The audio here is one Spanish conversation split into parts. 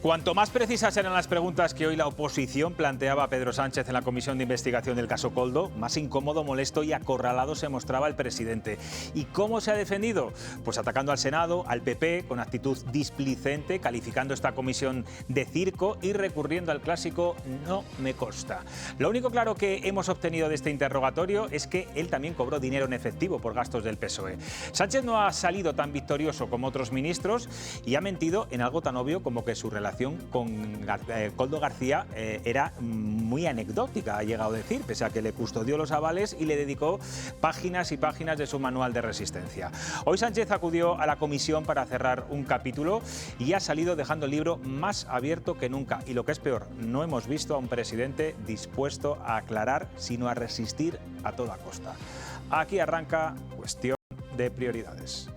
Cuanto más precisas eran las preguntas que hoy la oposición planteaba a Pedro Sánchez en la comisión de investigación del caso Koldo, más incómodo, molesto y acorralado se mostraba el presidente. ¿Y cómo se ha defendido? Pues atacando al Senado, al PP, con actitud displicente, calificando esta comisión de circo y recurriendo al clásico "no me consta". Lo único claro que hemos obtenido de este interrogatorio es que él también cobró dinero en efectivo por gastos del PSOE. Sánchez no ha salido tan victorioso como otros ministros y ha mentido en algo tan obvio como que su relación con Koldo García era muy anecdótica, ha llegado a decir, pese a que le custodió los avales y le dedicó páginas y páginas de su manual de resistencia. Hoy Sánchez acudió a la comisión para cerrar un capítulo y ha salido dejando el libro más abierto que nunca. Y lo que es peor, no hemos visto a un presidente dispuesto a aclarar, sino a resistir a toda costa. Aquí arranca Cuestión de Prioridades.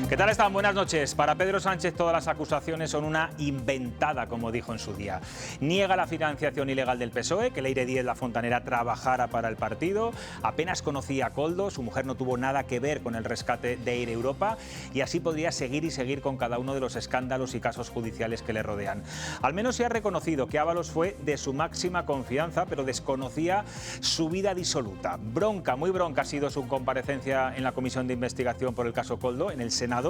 ¿Qué tal están? Buenas noches. Para Pedro Sánchez todas las acusaciones son una inventada, como dijo en su día. Niega la financiación ilegal del PSOE, que Leire Díez La Fontanera trabajara para el partido. Apenas conocía a Koldo, su mujer no tuvo nada que ver con el rescate de Air Europa y así podría seguir y seguir con cada uno de los escándalos y casos judiciales que le rodean. Al menos se ha reconocido que Ábalos fue de su máxima confianza, pero desconocía su vida disoluta. Bronca, muy bronca ha sido su comparecencia en la comisión de investigación por el caso Koldo en el Senado.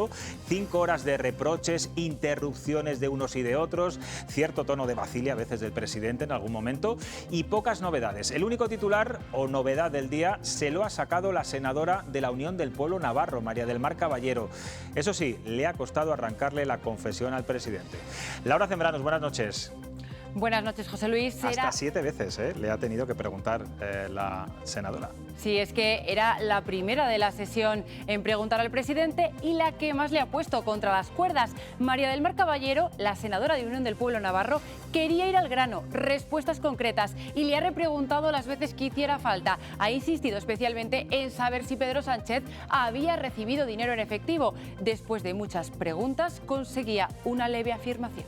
5 horas de reproches, interrupciones de unos y de otros, cierto tono de vacile a veces del presidente en algún momento y pocas novedades. El único titular o novedad del día se lo ha sacado la senadora de la Unión del Pueblo Navarro, María del Mar Caballero. Eso sí, le ha costado arrancarle la confesión al presidente. Laura Zembranos, buenas noches. Buenas noches, José Luis. Hasta 7 veces le ha tenido que preguntar la senadora. Sí, es que era la primera de la sesión en preguntar al presidente y la que más le ha puesto contra las cuerdas. María del Mar Caballero, la senadora de Unión del Pueblo Navarro, quería ir al grano, respuestas concretas y le ha repreguntado las veces que hiciera falta. Ha insistido especialmente en saber si Pedro Sánchez había recibido dinero en efectivo. Después de muchas preguntas, conseguía una leve afirmación.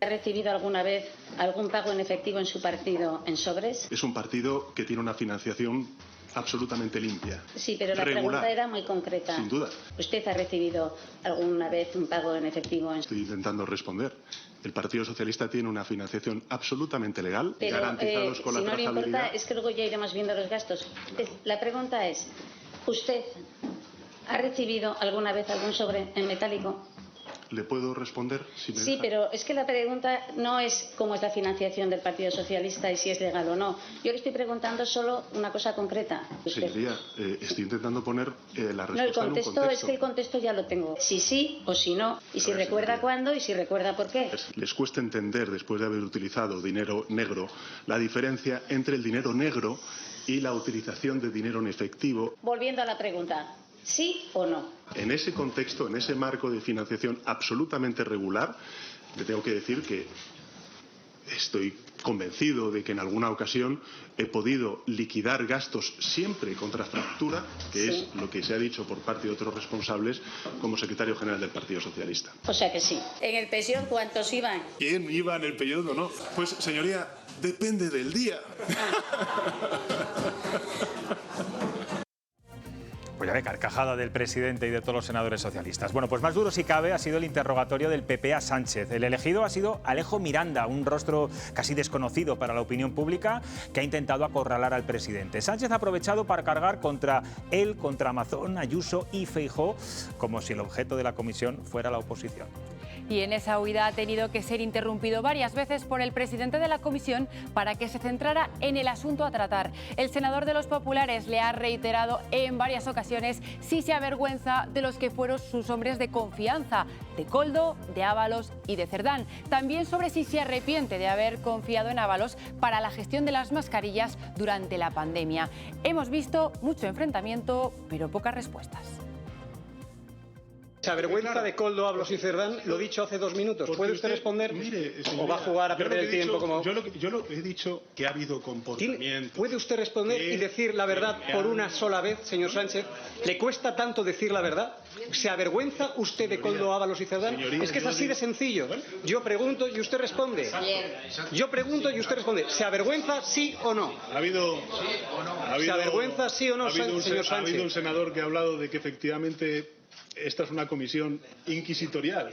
¿Ha recibido alguna vez algún pago en efectivo en su partido en sobres? Es un partido que tiene una financiación absolutamente limpia. Sí, pero la regular, pregunta era muy concreta. Sin duda. ¿Usted ha recibido alguna vez un pago en efectivo? Estoy intentando responder. El Partido Socialista tiene una financiación absolutamente legal, pero, garantizados con si la no le trazabilidad. importa, es que luego ya iremos viendo los gastos. La pregunta es, ¿usted ha recibido alguna vez algún sobre en metálico? ¿Le puedo responder? Si me Sí, deja? pero es que la pregunta no es cómo es la financiación del Partido Socialista y si es legal o no. Yo le estoy preguntando solo una cosa concreta. Señoría, estoy intentando poner la respuesta No, el contexto, en un contexto. es que el contexto ya lo tengo. Si sí o si no. Y si recuerda cuándo y si recuerda por qué. Les cuesta entender, después de haber utilizado dinero negro, la diferencia entre el dinero negro y la utilización de dinero en efectivo. Volviendo a la pregunta, ¿sí o no? En ese contexto, en ese marco de financiación absolutamente regular, le tengo que decir que estoy convencido de que en alguna ocasión he podido liquidar gastos siempre contra factura, que Sí. es lo que se ha dicho por parte de otros responsables como secretario general del Partido Socialista. O sea que sí. ¿En el pensión cuántos iban? ¿Quién iba en el periodo? No. Pues, señoría, depende del día. Pues ya ve, carcajada del presidente y de todos los senadores socialistas. Bueno, pues más duro si cabe ha sido el interrogatorio del PP a Sánchez. El elegido ha sido Alejo Miranda, un rostro casi desconocido para la opinión pública que ha intentado acorralar al presidente. Sánchez ha aprovechado para cargar contra él, contra Amazon, Ayuso y Feijóo, como si el objeto de la comisión fuera la oposición. Y en esa huida ha tenido que ser interrumpido varias veces por el presidente de la comisión para que se centrara en el asunto a tratar. El senador de los populares le ha reiterado en varias ocasiones si se avergüenza de los que fueron sus hombres de confianza, de Koldo, de Ábalos y de Cerdán. También sobre si se arrepiente de haber confiado en Ábalos para la gestión de las mascarillas durante la pandemia. Hemos visto mucho enfrentamiento, pero pocas respuestas. ¿Se avergüenza de Koldo, Ábalos y Cerdán? Lo dicho hace 2 minutos. ¿Puede usted responder? Mire, ¿O va a jugar a perder el tiempo como...? Yo lo que he dicho que ha habido comportamiento. ¿Puede usted responder y decir la verdad por una sola vez, señor Sánchez? ¿Le cuesta tanto decir la verdad? ¿Se avergüenza usted de Koldo, Ábalos y Cerdán? Es que es así de sencillo. Yo pregunto y usted responde. Yo pregunto y usted responde. ¿Se avergüenza sí o no? ¿Se avergüenza sí o no, señor Sánchez? Ha habido un senador que ha hablado de que efectivamente esta es una comisión inquisitorial,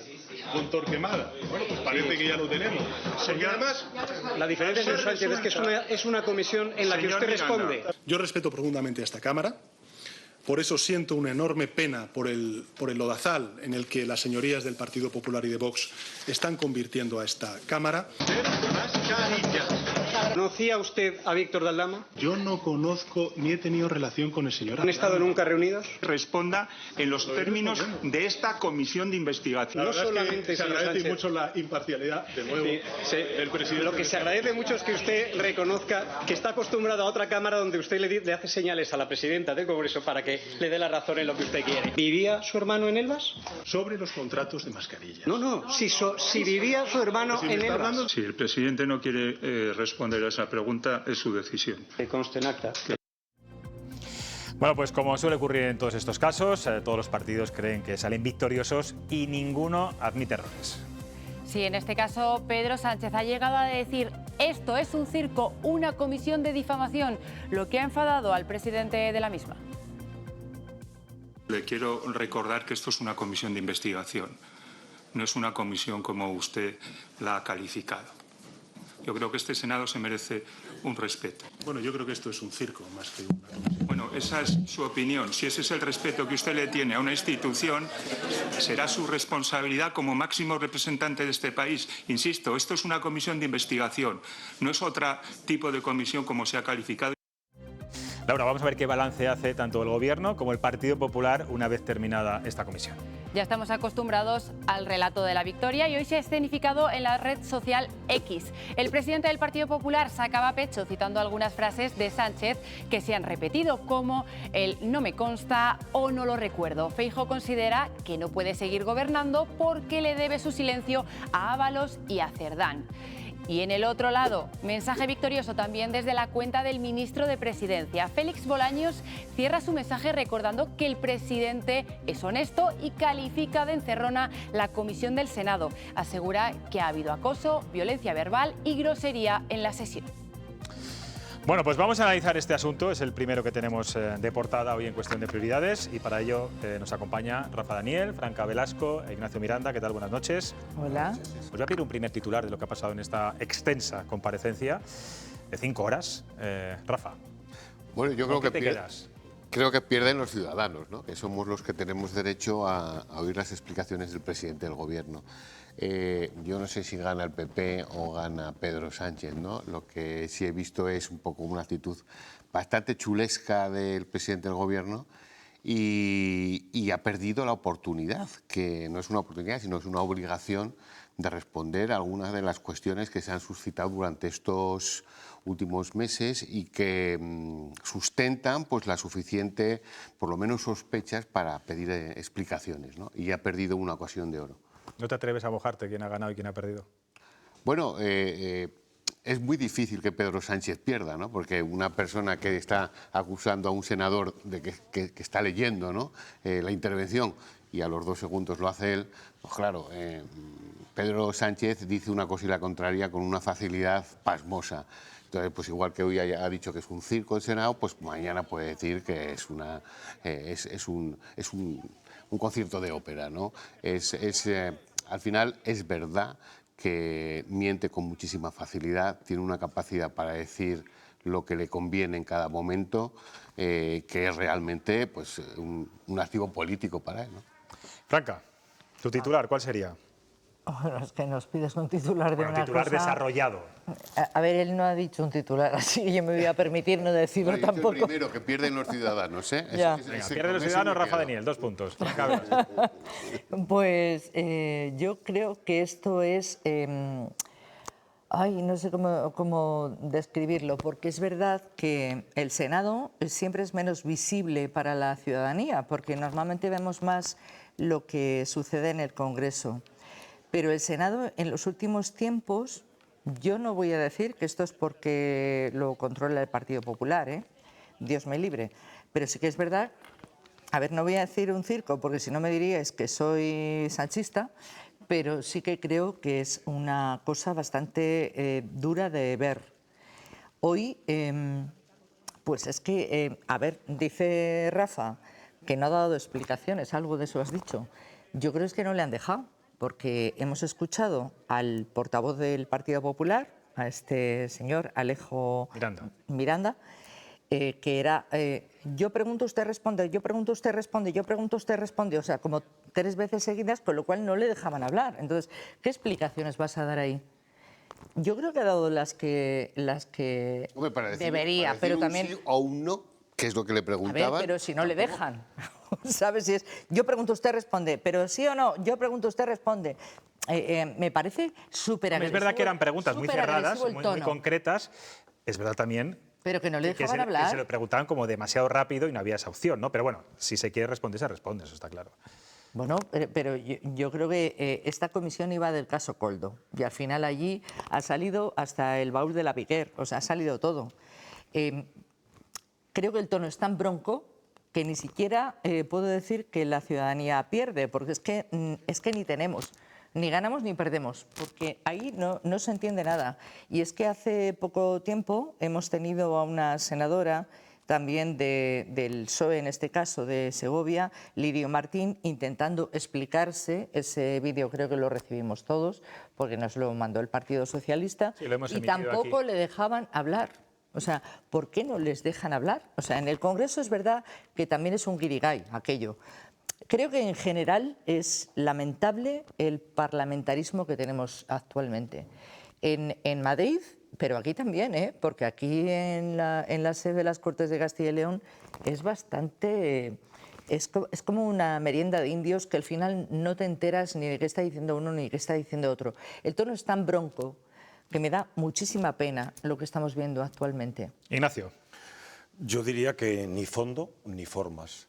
con Torquemada. Bueno, pues parece que ya lo tenemos. Porque además, la diferencia, señor Sánchez, es que es una comisión en la que usted responde. Yo respeto profundamente a esta Cámara. Por eso siento una enorme pena por el lodazal en el que las señorías del Partido Popular y de Vox están convirtiendo a esta Cámara. ¿Conocía usted a Víctor de Aldama? Yo no conozco ni he tenido relación con el señor. ¿Han estado nunca reunidos? Responda en los términos de esta comisión de investigación. No solamente, se señor agradece Sánchez. mucho la imparcialidad, de nuevo, del presidente. Lo que se agradece mucho es que usted reconozca que está acostumbrado a otra Cámara donde usted le hace señales a la presidenta del Congreso para que le dé la razón en lo que usted quiere. ¿Vivía su hermano en Elvas? Sobre los contratos de mascarilla. No, si vivía su hermano en Elvas. Si el presidente no quiere responder a esa pregunta, es su decisión. Que conste en acta. Bueno, pues como suele ocurrir en todos estos casos, todos los partidos creen que salen victoriosos y ninguno admite errores. Sí, en este caso Pedro Sánchez ha llegado a decir esto es un circo, una comisión de difamación, lo que ha enfadado al presidente de la misma. Le quiero recordar que esto es una comisión de investigación, no es una comisión como usted la ha calificado. Yo creo que este Senado se merece un respeto. Bueno, yo creo que esto es un circo más que una comisión. Bueno, esa es su opinión. Si ese es el respeto que usted le tiene a una institución, será su responsabilidad como máximo representante de este país. Insisto, esto es una comisión de investigación, no es otro tipo de comisión como se ha calificado. Laura, vamos a ver qué balance hace tanto el Gobierno como el Partido Popular una vez terminada esta comisión. Ya estamos acostumbrados al relato de la victoria y hoy se ha escenificado en la red social X. El presidente del Partido Popular sacaba pecho citando algunas frases de Sánchez que se han repetido, como el no me consta o no lo recuerdo. Feijóo considera que no puede seguir gobernando porque le debe su silencio a Ábalos y a Cerdán. Y en el otro lado, mensaje victorioso también desde la cuenta del ministro de Presidencia. Félix Bolaños cierra su mensaje recordando que el presidente es honesto y califica de encerrona la comisión del Senado. Asegura que ha habido acoso, violencia verbal y grosería en la sesión. Bueno, pues vamos a analizar este asunto. Es el primero que tenemos de portada hoy en Cuestión de Prioridades y para ello nos acompaña Rafa Daniel, Franca Velasco e Ignacio Miranda. ¿Qué tal? Buenas noches. Hola. Os voy a pedir un primer titular de lo que ha pasado en esta extensa comparecencia de 5 horas. Rafa, bueno, yo ¿con qué te quedas? Creo que pierden los ciudadanos, ¿no? Que somos los que tenemos derecho a oír las explicaciones del presidente del Gobierno. Yo no sé si gana el PP o gana Pedro Sánchez, ¿no? Lo que sí he visto es un poco una actitud bastante chulesca del presidente del Gobierno y ha perdido la oportunidad, que no es una oportunidad, sino es una obligación de responder a algunas de las cuestiones que se han suscitado durante estos últimos meses y que sustentan pues la suficiente, por lo menos sospechas, para pedir explicaciones, ¿no? Y ha perdido una ocasión de oro. ¿No te atreves a mojarte quién ha ganado y quién ha perdido? Bueno, es muy difícil que Pedro Sánchez pierda, ¿no? Porque una persona que está acusando a un senador de que está leyendo, ¿no? La intervención y a los 2 segundos lo hace él, pues claro, Pedro Sánchez dice una cosa y la contraria con una facilidad pasmosa. Entonces, pues igual que hoy ha dicho que es un circo el Senado, pues mañana puede decir que es un concierto de ópera, ¿no? Al final es verdad que miente con muchísima facilidad, tiene una capacidad para decir lo que le conviene en cada momento, que es realmente pues, un activo político para él, ¿no? Franca, tu titular, ¿cuál sería? Bueno, es que nos pides un titular de una titular cosa... desarrollado. A ver, él no ha dicho un titular, así que yo me voy a permitir no decirlo No, tampoco. el primero, que pierden los ciudadanos, ¿eh? Ya. Venga, pierde los ciudadanos, Rafa Daniel, 2 puntos. Franca, Pues yo creo que esto es Ay, no sé cómo describirlo, porque es verdad que el Senado siempre es menos visible para la ciudadanía, porque normalmente vemos más lo que sucede en el Congreso. Pero el Senado en los últimos tiempos, yo no voy a decir que esto es porque lo controla el Partido Popular, ¿eh? Dios me libre, pero sí que es verdad, a ver, no voy a decir un circo, porque si no me diríais que soy sanchista, pero sí que creo que es una cosa bastante dura de ver. Hoy, pues es que, a ver, dice Rafa que no ha dado explicaciones, algo de eso has dicho. Yo creo es que no le han dejado, porque hemos escuchado al portavoz del Partido Popular, a este señor Alejo Miranda, que era yo pregunto, usted responde, yo pregunto, usted responde, yo pregunto, usted responde, o sea, como 3 veces seguidas, con lo cual no le dejaban hablar. Entonces, ¿qué explicaciones vas a dar ahí? Yo creo que ha dado las que Hombre, debería, pero también... Sí o un no, que es lo que le preguntaban. A ver, pero si no le dejan, ¿sabes? Si es, yo pregunto, usted responde, pero sí o no, yo pregunto, usted responde. Me parece súper agresivo. Es verdad que eran preguntas muy cerradas, muy concretas. Es verdad también... Pero que no le dejaban hablar. Que se lo preguntaban como demasiado rápido y no había esa opción, ¿no? Pero bueno, si se quiere responder, se responde, eso está claro. Bueno, pero yo creo que esta comisión iba del caso Koldo y al final allí ha salido hasta el baúl de la Piquer, o sea, ha salido todo. Creo que el tono es tan bronco que ni siquiera puedo decir que la ciudadanía pierde, porque es que ni tenemos. Ni ganamos ni perdemos, porque ahí no se entiende nada. Y es que hace poco tiempo hemos tenido a una senadora, también del PSOE, en este caso de Segovia, Lirio Martín, intentando explicarse. Ese vídeo creo que lo recibimos todos, porque nos lo mandó el Partido Socialista, sí, lo hemos y tampoco aquí. Le dejaban hablar. O sea, ¿por qué no les dejan hablar? O sea, en el Congreso es verdad que también es un guirigay aquello. Creo que en general es lamentable el parlamentarismo que tenemos actualmente. En Madrid, pero aquí también, porque aquí en la sede de las Cortes de Castilla y León es bastante... Es como una merienda de indios que al final no te enteras ni de qué está diciendo uno ni de qué está diciendo otro. El tono es tan bronco que me da muchísima pena lo que estamos viendo actualmente. Ignacio. Yo diría que ni fondo ni formas.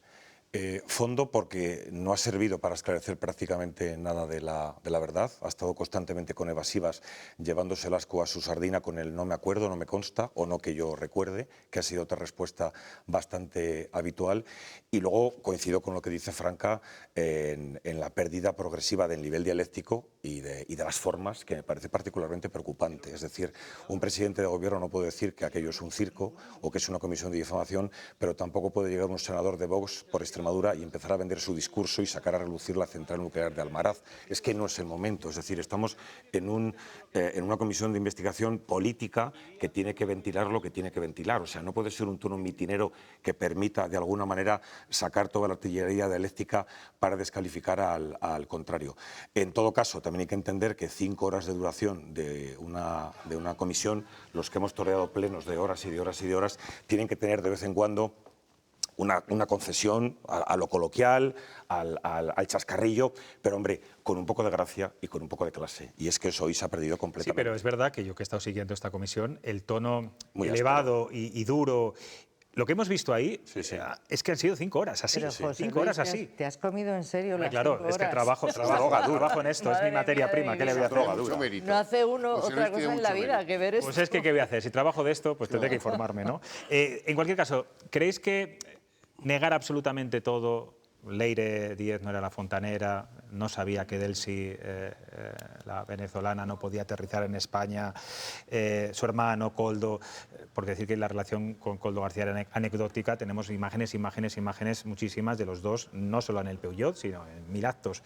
Fondo porque no ha servido para esclarecer prácticamente nada de la verdad. Ha estado constantemente con evasivas, llevándose el asco a su sardina con el no me acuerdo, no me consta o no que yo recuerde, que ha sido otra respuesta bastante habitual. Y luego coincido con lo que dice Franca en la pérdida progresiva del nivel dialéctico y de las formas, que me parece particularmente preocupante. Es decir, un presidente de gobierno no puede decir que aquello es un circo o que es una comisión de difamación, pero tampoco puede llegar un senador de Vox por Extremadura y empezar a vender su discurso y sacar a relucir la central nuclear de Almaraz. Es que no es el momento. Es decir, estamos en una comisión de investigación política que tiene que ventilar lo que tiene que ventilar. O sea, no puede ser un tono mitinero que permita, de alguna manera, sacar toda la artillería dialéctica para descalificar al contrario. En todo caso, también hay que entender que 5 horas de duración de una comisión, los que hemos toreado plenos de horas y de horas y de horas, tienen que tener de vez en cuando una concesión a lo coloquial, al chascarrillo, pero hombre, con un poco de gracia y con un poco de clase. Y es que eso hoy se ha perdido completamente. Sí, pero es verdad que yo que he estado siguiendo esta comisión, el tono muy elevado y duro... Lo que hemos visto ahí es que han sido 5 horas así. Pero, José 5 horas Luis, así. ¿Te has comido en serio las 5 claro, horas? es que trabajo en esto, es mi materia prima. ¿Qué le voy a hacer? No hace uno otra cosa en la vida que ver esto. Pues es que, ¿qué voy a hacer? Si trabajo de esto, pues tendré que informarme, ¿no? En cualquier caso, ¿creéis que negar absolutamente todo, Leire Díez no era la fontanera, no sabía que Delcy, la venezolana, no podía aterrizar en España, su hermano Koldo, porque decir que la relación con Koldo García era anecdótica, tenemos imágenes muchísimas de los dos, no solo en el Peugeot, sino en 1000 actos.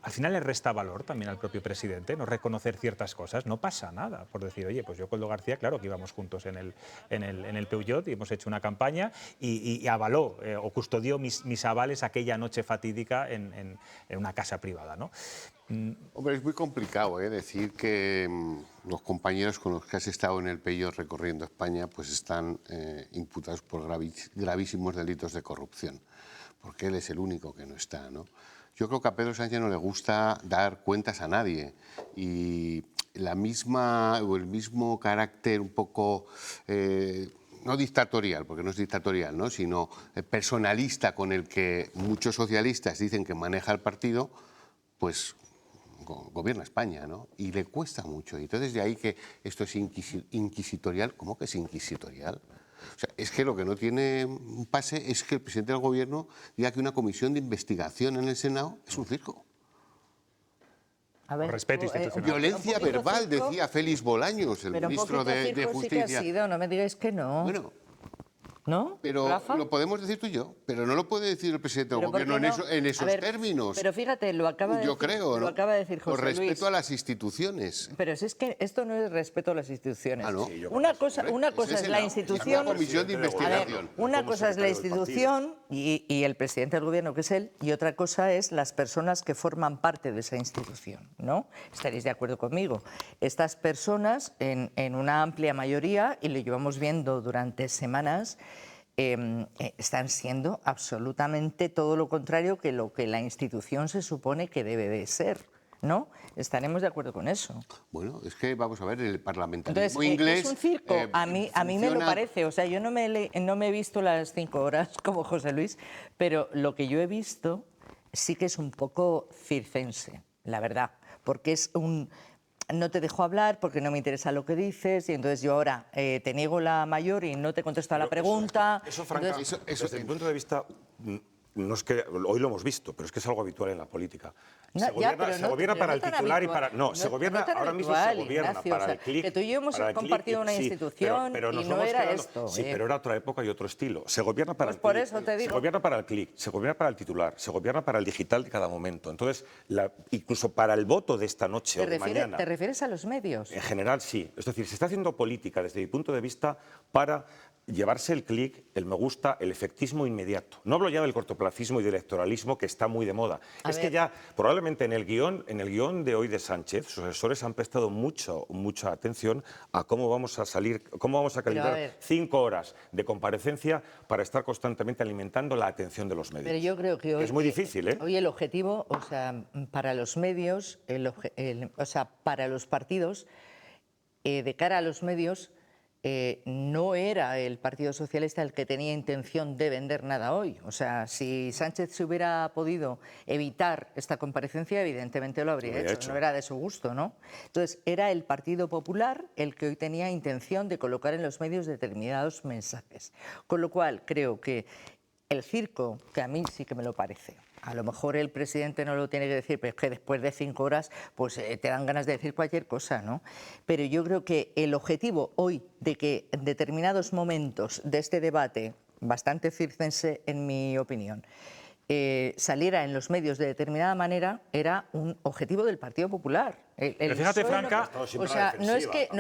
Al final le resta valor también al propio presidente no reconocer ciertas cosas. No pasa nada por decir, oye, pues yo Koldo García, claro que íbamos juntos en el Peugeot y hemos hecho una campaña y avaló o custodió mis avales aquella noche fatídica en una casa privada, ¿no? Hombre, es muy complicado decir que los compañeros con los que has estado en el Peugeot recorriendo España pues están imputados por gravísimos delitos de corrupción, porque él es el único que no está, ¿no? Yo creo que a Pedro Sánchez no le gusta dar cuentas a nadie y la misma o el mismo carácter un poco, no dictatorial, porque no es dictatorial, ¿no?, sino personalista con el que muchos socialistas dicen que maneja el partido, pues gobierna España, ¿no? Y le cuesta mucho. Y entonces de ahí que esto es inquisitorial. ¿Cómo que es inquisitorial? O sea, es que lo que no tiene un pase es que el presidente del Gobierno diga que una comisión de investigación en el Senado es un circo. A ver, respeto institucional. Violencia verbal, decía Félix Bolaños, el ministro de Justicia. Sí que ha sido, no me digáis que no. Bueno, ¿no? pero Rafa? lo podemos decir tú y yo, pero no lo puede decir el presidente del ¿Pero por Gobierno qué no? en esos A ver, términos. Pero fíjate, lo acaba de yo decir, creo, ¿no? lo acaba de decir José Por respeto Luis. a las instituciones. Pero si es que esto no es respeto a las instituciones. Ah, ¿no? Sí, yo Una creo cosa, Hombre, una cosa ese es el la Senado, institución. una comisión de investigación. Una Como cosa es la secretario del institución y el presidente del Gobierno, que es él, y otra cosa es las personas que forman parte de esa institución, ¿no? Estaréis de acuerdo conmigo. Estas personas, en una amplia mayoría, y lo llevamos viendo durante semanas, están siendo absolutamente todo lo contrario que lo que la institución se supone que debe de ser, ¿no? Estaremos de acuerdo con eso. Bueno, es que vamos a ver, el parlamentarismo Entonces, inglés... es un circo, a mí me lo funciona- parece. O sea, yo no me he visto las 5 horas como José Luis, pero lo que yo he visto sí que es un poco circense, la verdad, porque es un... No te dejo hablar porque no me interesa lo que dices y entonces yo ahora te niego la mayor y no te contesto a la pregunta. Eso, Franca, Entonces, desde mi punto de vista, no es que hoy lo hemos visto, pero es que es algo habitual en la política. No, Se ya, gobierna, pero se no- gobierna pero para no el tan titular y habitual. para... No, se No- gobierna, no tan ahora mismo habitual, se gobierna Ignacio, para o sea, el clic. que tú y yo hemos para el compartido clic, una sí, institución pero nos y no vamos era quedando- esto, Sí, pero era otra época y otro estilo. Se gobierna para Pues el por clic, eso te digo. se gobierna para el clic, se gobierna para el titular, se gobierna para el digital de cada momento. Entonces, incluso para el voto de esta noche o de mañana... ¿Te refieres a los medios? En general, sí. Es decir, se está haciendo política desde mi punto de vista para llevarse el clic, el me gusta, el efectismo inmediato. No hablo ya del cortoplacismo y del electoralismo que está muy de moda. A Es ver. que ya probablemente en el guión de hoy de Sánchez, sus asesores han prestado mucha atención a cómo vamos a salir, cómo vamos a calibrar ver. 5 horas de comparecencia para estar constantemente alimentando la atención de los medios. Pero yo creo que hoy... Es muy difícil, ¿eh? Hoy el objetivo, o sea, para los medios, o sea, para los partidos, de cara a los medios, no era el Partido Socialista el que tenía intención de vender nada hoy. O sea, si Sánchez se hubiera podido evitar esta comparecencia, evidentemente lo habría hecho. No era de su gusto, ¿no? Entonces, era el Partido Popular el que hoy tenía intención de colocar en los medios determinados mensajes. Con lo cual, creo que el circo, que a mí sí que me lo parece, a lo mejor el presidente no lo tiene que decir, pero es que después de 5 horas pues te dan ganas de decir cualquier cosa, ¿no? Pero yo creo que el objetivo hoy de que en determinados momentos de este debate, bastante circense en mi opinión, saliera en los medios de determinada manera, era un objetivo del Partido Popular. Pero fíjate, Franca, o sea, no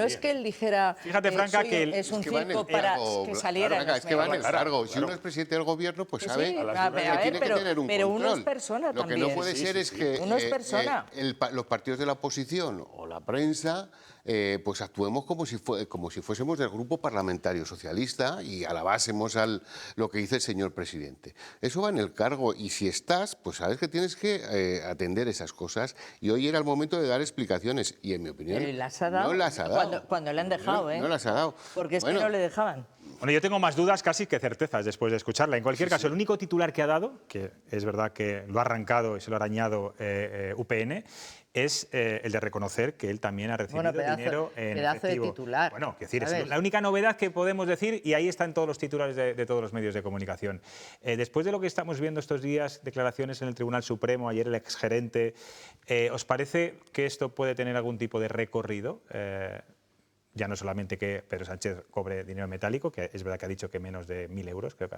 es que él dijera Fíjate, Franca, que es un que va en el circo para cargo, que saliera en Franca, los es que va en el medios. cargo. Si uno es presidente del Gobierno, pues Sí, sabe sí, que a ver, tiene que tener un pero uno control. es persona Lo que también. no puede ser es que Uno es persona. los partidos de la oposición o la prensa pues actuemos como si fuésemos del grupo parlamentario socialista y alabásemos lo que dice el señor presidente. Eso va en el cargo y si estás, pues sabes que tienes que atender esas cosas y hoy era el momento de dar explicaciones y en mi opinión Pero las ha dado no las ha dado. cuando le han dejado, No las ha dado. Porque es Bueno, que no le dejaban. Bueno, yo tengo más dudas casi que certezas después de escucharla. En cualquier caso, el único titular que ha dado, que es verdad que lo ha arrancado y se lo ha arañado UPN, es el de reconocer que él también ha recibido dinero en pedazo efectivo. de titular. Bueno, es decir, A es ver. la única novedad que podemos decir y ahí están todos los titulares de todos los medios de comunicación. Después de lo que estamos viendo estos días, declaraciones en el Tribunal Supremo, ayer el exgerente, ¿os parece que esto puede tener algún tipo de recorrido? Ya no solamente que Pedro Sánchez cobre dinero metálico, que es verdad que ha dicho que menos de 1.000 euros, creo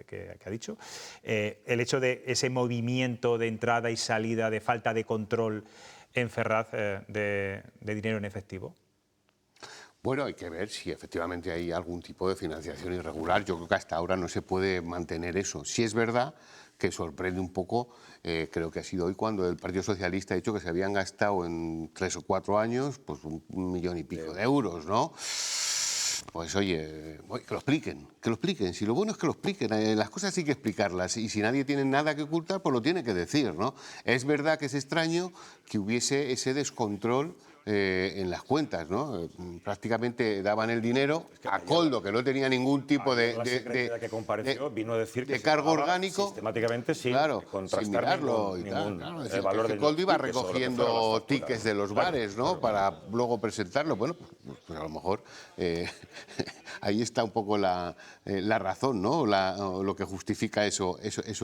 que ha dicho. El hecho de ese movimiento de entrada y salida, de falta de control en Ferraz de dinero en efectivo. Bueno, hay que ver si efectivamente hay algún tipo de financiación irregular. Yo creo que hasta ahora no se puede mantener eso. Si es verdad que sorprende un poco, creo que ha sido hoy cuando el Partido Socialista ha dicho que se habían gastado en 3 o 4 años pues 1,5 millones de euros, ¿no? Pues oye, que lo expliquen. Si lo bueno es que lo expliquen, las cosas hay que explicarlas y si nadie tiene nada que ocultar, pues lo tiene que decir, ¿no? Es verdad que es extraño que hubiese ese descontrol en las cuentas, ¿no? Prácticamente daban el dinero a Koldo, que no tenía ningún tipo de vino a decir que cargo orgánico, sistemáticamente sin contrastar sin mirarlo y tal. Claro, decir, valor que Koldo iba recogiendo tickets de los bares, ¿no? Para luego presentarlo. Bueno, pues a lo mejor ahí está un poco la razón, ¿no? O lo que justifica eso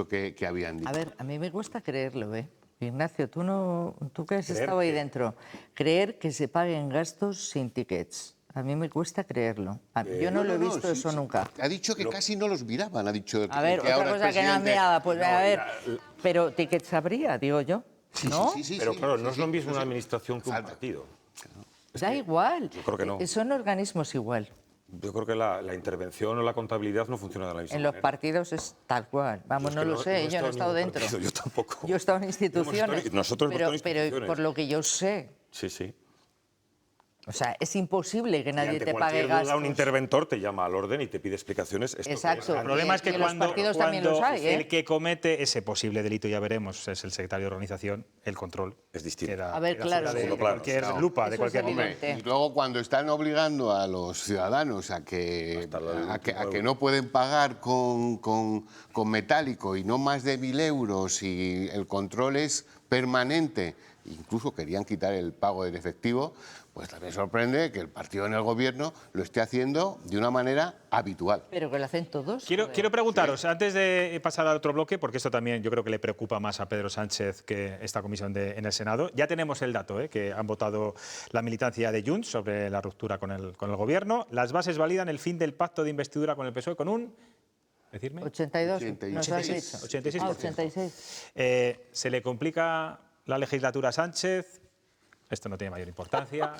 que habían dicho. A ver, a mí me cuesta creerlo, ¿eh? Ignacio, tú que has estado ahí dentro, creer que se paguen gastos sin tickets. A mí me cuesta creerlo. Yo no lo he visto eso nunca. Ha dicho que casi no los miraban, ha dicho. A ver, otra cosa que no miraba, pues a ver, pero tickets habría, digo yo, ¿no? Sí, pero claro, no es lo mismo una administración que un partido. Da igual. Yo creo que no. Son organismos igual. Yo creo que la intervención o la contabilidad no funciona de la misma manera. En los partidos es tal cual. Vamos, no lo sé, yo no he estado dentro. Yo tampoco. Yo he estado en instituciones. Nosotros hemos estado en instituciones. Pero por lo que yo sé. Sí, sí. O sea, es imposible que nadie te pague gastos. Un interventor te llama al orden y te pide explicaciones. Exacto. El problema es que cuando el que comete ese posible delito, ya veremos, es el secretario de organización, el control es distinto. A ver, claro. De cualquier lupa, de cualquier nivel. Y luego cuando están obligando a los ciudadanos a que no pueden pagar con metálico y no más de 1.000 euros y el control es permanente, incluso querían quitar el pago en efectivo, pues también sorprende que el partido en el gobierno lo esté haciendo de una manera habitual. Pero que lo hacen todos. Quiero preguntaros, antes de pasar al otro bloque, porque esto también yo creo que le preocupa más a Pedro Sánchez que esta comisión en el Senado. Ya tenemos el dato, que han votado la militancia de Junts sobre la ruptura con el gobierno. Las bases validan el fin del pacto de investidura con el PSOE con un... ¿Decirme? 82. 86. 86%. ¿Se le complica la legislatura a Sánchez? Esto no tiene mayor importancia,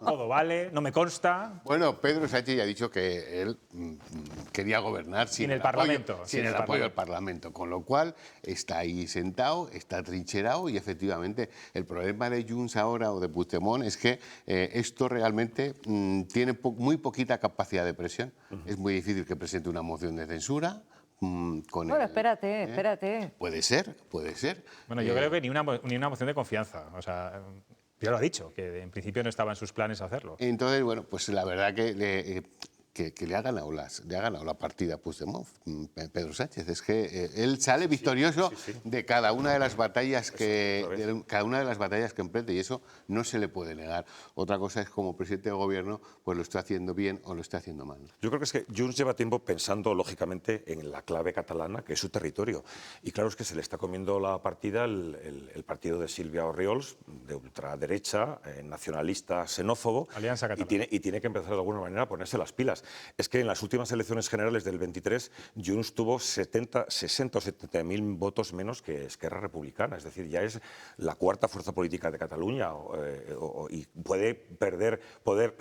todo vale, no me consta. Bueno, Pedro Sánchez ya ha dicho que él quería gobernar sin el Parlamento. Sin el apoyo del Parlamento, con lo cual está ahí sentado, está trincherado y efectivamente el problema de Junts ahora o de Puigdemont es que esto realmente tiene muy poquita capacidad de presión. Es muy difícil que presente una moción de censura. Bueno, espérate. Puede ser. Bueno, yo creo que ni una moción de confianza. O sea, ya lo ha dicho, que en principio no estaba en sus planes hacerlo. Entonces, bueno, pues la verdad que le ha ganado la partida a Puigdemont, Pedro Sánchez. Es que él sale victorioso de cada una de las batallas que emprende y eso no se le puede negar. Otra cosa es como presidente de gobierno, pues lo está haciendo bien o lo está haciendo mal. Yo creo que es que Junts lleva tiempo pensando lógicamente en la clave catalana, que es su territorio. Y claro, es que se le está comiendo la partida el partido de Sílvia Orriols, de ultraderecha, nacionalista, xenófobo, Alianza Catalana. y tiene que empezar de alguna manera a ponerse las pilas. Es que en las últimas elecciones generales del 23, Junts tuvo 60 o 70.000 votos menos que Esquerra Republicana. Es decir, ya es la cuarta fuerza política de Cataluña y puede perder poder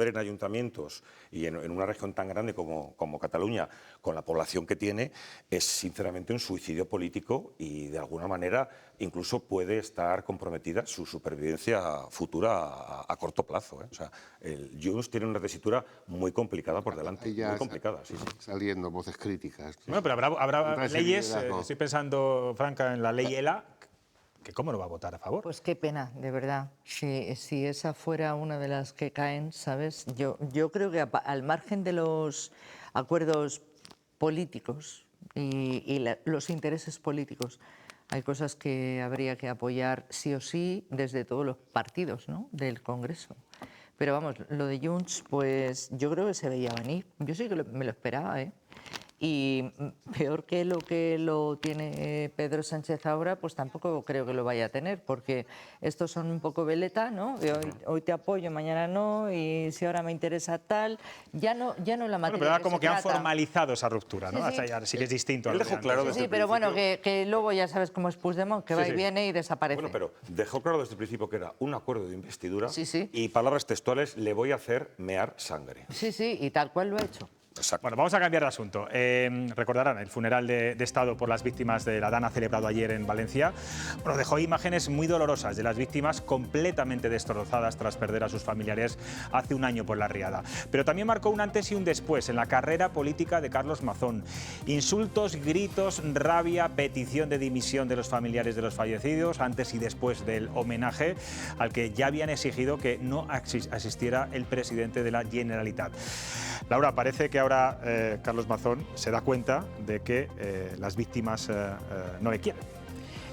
en ayuntamientos y en una región tan grande como Cataluña, con la población que tiene, es sinceramente un suicidio político y de alguna manera incluso puede estar comprometida su supervivencia futura a corto plazo. O sea, el Junts tiene una tesitura muy complicada por delante, muy complicada. Saliendo voces críticas. Bueno, pero habrá leyes, estoy pensando, Franca, en la ley ELA, que ¿cómo no va a votar a favor? Pues qué pena, de verdad. Si esa fuera una de las que caen, ¿sabes? Yo creo que al margen de los acuerdos políticos y los intereses políticos, hay cosas que habría que apoyar sí o sí desde todos los partidos, ¿no?, del Congreso. Pero vamos, lo de Junts, pues yo creo que se veía venir. Yo sí que me lo esperaba, ¿eh? Y peor que lo tiene Pedro Sánchez ahora, pues tampoco creo que lo vaya a tener, porque estos son un poco veleta, ¿no? Hoy te apoyo, mañana no, y si ahora me interesa tal, ya no la materia. Bueno, pero ahora como que han formalizado esa ruptura, ¿no? Sí que es distinto. Él dejó claro desde el pero bueno, principio... que luego ya sabes cómo es Puigdemont, que va y viene y desaparece. Bueno, pero dejó claro desde el principio que era un acuerdo de investidura Sí. y palabras textuales, le voy a hacer mear sangre. Sí, y tal cual lo ha hecho. Exacto. Bueno, vamos a cambiar de asunto. Recordarán el funeral de Estado por las víctimas de la Dana celebrado ayer en Valencia. Bueno, dejó imágenes muy dolorosas de las víctimas completamente destrozadas tras perder a sus familiares hace un año por la riada. Pero también marcó un antes y un después en la carrera política de Carlos Mazón. Insultos, gritos, rabia, petición de dimisión de los familiares de los fallecidos antes y después del homenaje al que ya habían exigido que no asistiera el presidente de la Generalitat. Laura, parece que ahora Carlos Mazón se da cuenta de que las víctimas no le quieren.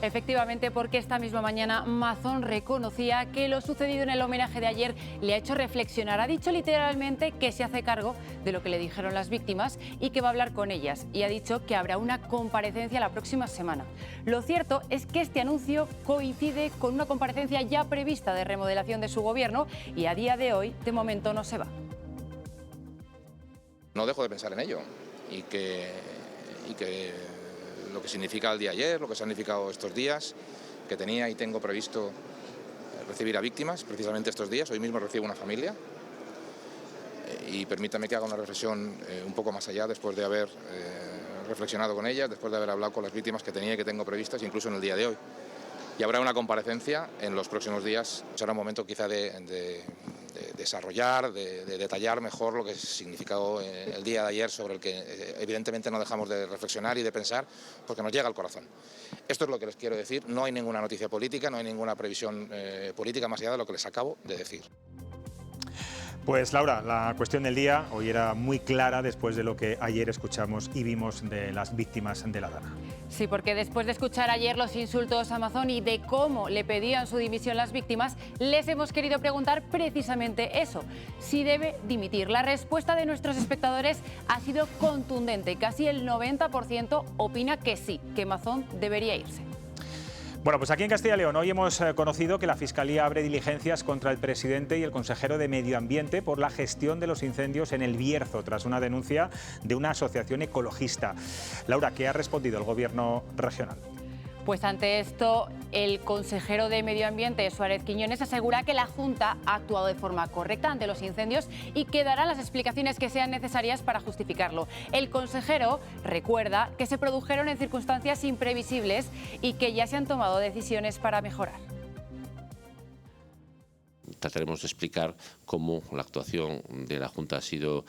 Efectivamente, porque esta misma mañana Mazón reconocía que lo sucedido en el homenaje de ayer le ha hecho reflexionar. Ha dicho literalmente que se hace cargo de lo que le dijeron las víctimas y que va a hablar con ellas. Y ha dicho que habrá una comparecencia la próxima semana. Lo cierto es que este anuncio coincide con una comparecencia ya prevista de remodelación de su gobierno y a día de hoy, de momento, no se va. No dejo de pensar en ello y que lo que significa el día de ayer, lo que ha significado estos días, que tenía y tengo previsto recibir a víctimas precisamente estos días. Hoy mismo recibo una familia y permítame que haga una reflexión un poco más allá después de haber reflexionado con ellas, después de haber hablado con las víctimas que tenía y que tengo previstas incluso en el día de hoy. Y habrá una comparecencia en los próximos días. Será un momento quizá de desarrollar, de detallar mejor lo que ha significado el día de ayer, sobre el que evidentemente no dejamos de reflexionar y de pensar porque nos llega al corazón. Esto es lo que les quiero decir. No hay ninguna noticia política, no hay ninguna previsión política más allá de lo que les acabo de decir. Pues Laura, la cuestión del día hoy era muy clara después de lo que ayer escuchamos y vimos de las víctimas de la Dana. Sí, porque después de escuchar ayer los insultos a Mazón y de cómo le pedían su dimisión las víctimas, les hemos querido preguntar precisamente eso, si debe dimitir. La respuesta de nuestros espectadores ha sido contundente. Casi el 90% opina que sí, que Mazón debería irse. Bueno, pues aquí en Castilla y León hoy hemos conocido que la Fiscalía abre diligencias contra el presidente y el consejero de Medio Ambiente por la gestión de los incendios en el Bierzo, tras una denuncia de una asociación ecologista. Laura, ¿qué ha respondido el Gobierno regional? Pues ante esto, el consejero de Medio Ambiente, Suárez Quiñones, asegura que la Junta ha actuado de forma correcta ante los incendios y que dará las explicaciones que sean necesarias para justificarlo. El consejero recuerda que se produjeron en circunstancias imprevisibles y que ya se han tomado decisiones para mejorar. Trataremos de explicar cómo la actuación de la Junta ha sido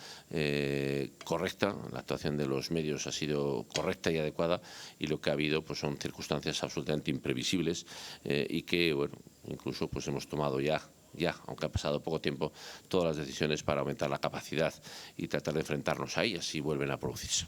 correcta, la actuación de los medios ha sido correcta y adecuada, y lo que ha habido pues son circunstancias absolutamente imprevisibles y que, bueno, incluso pues hemos tomado ya, aunque ha pasado poco tiempo, todas las decisiones para aumentar la capacidad y tratar de enfrentarnos a ellas si vuelven a producirse.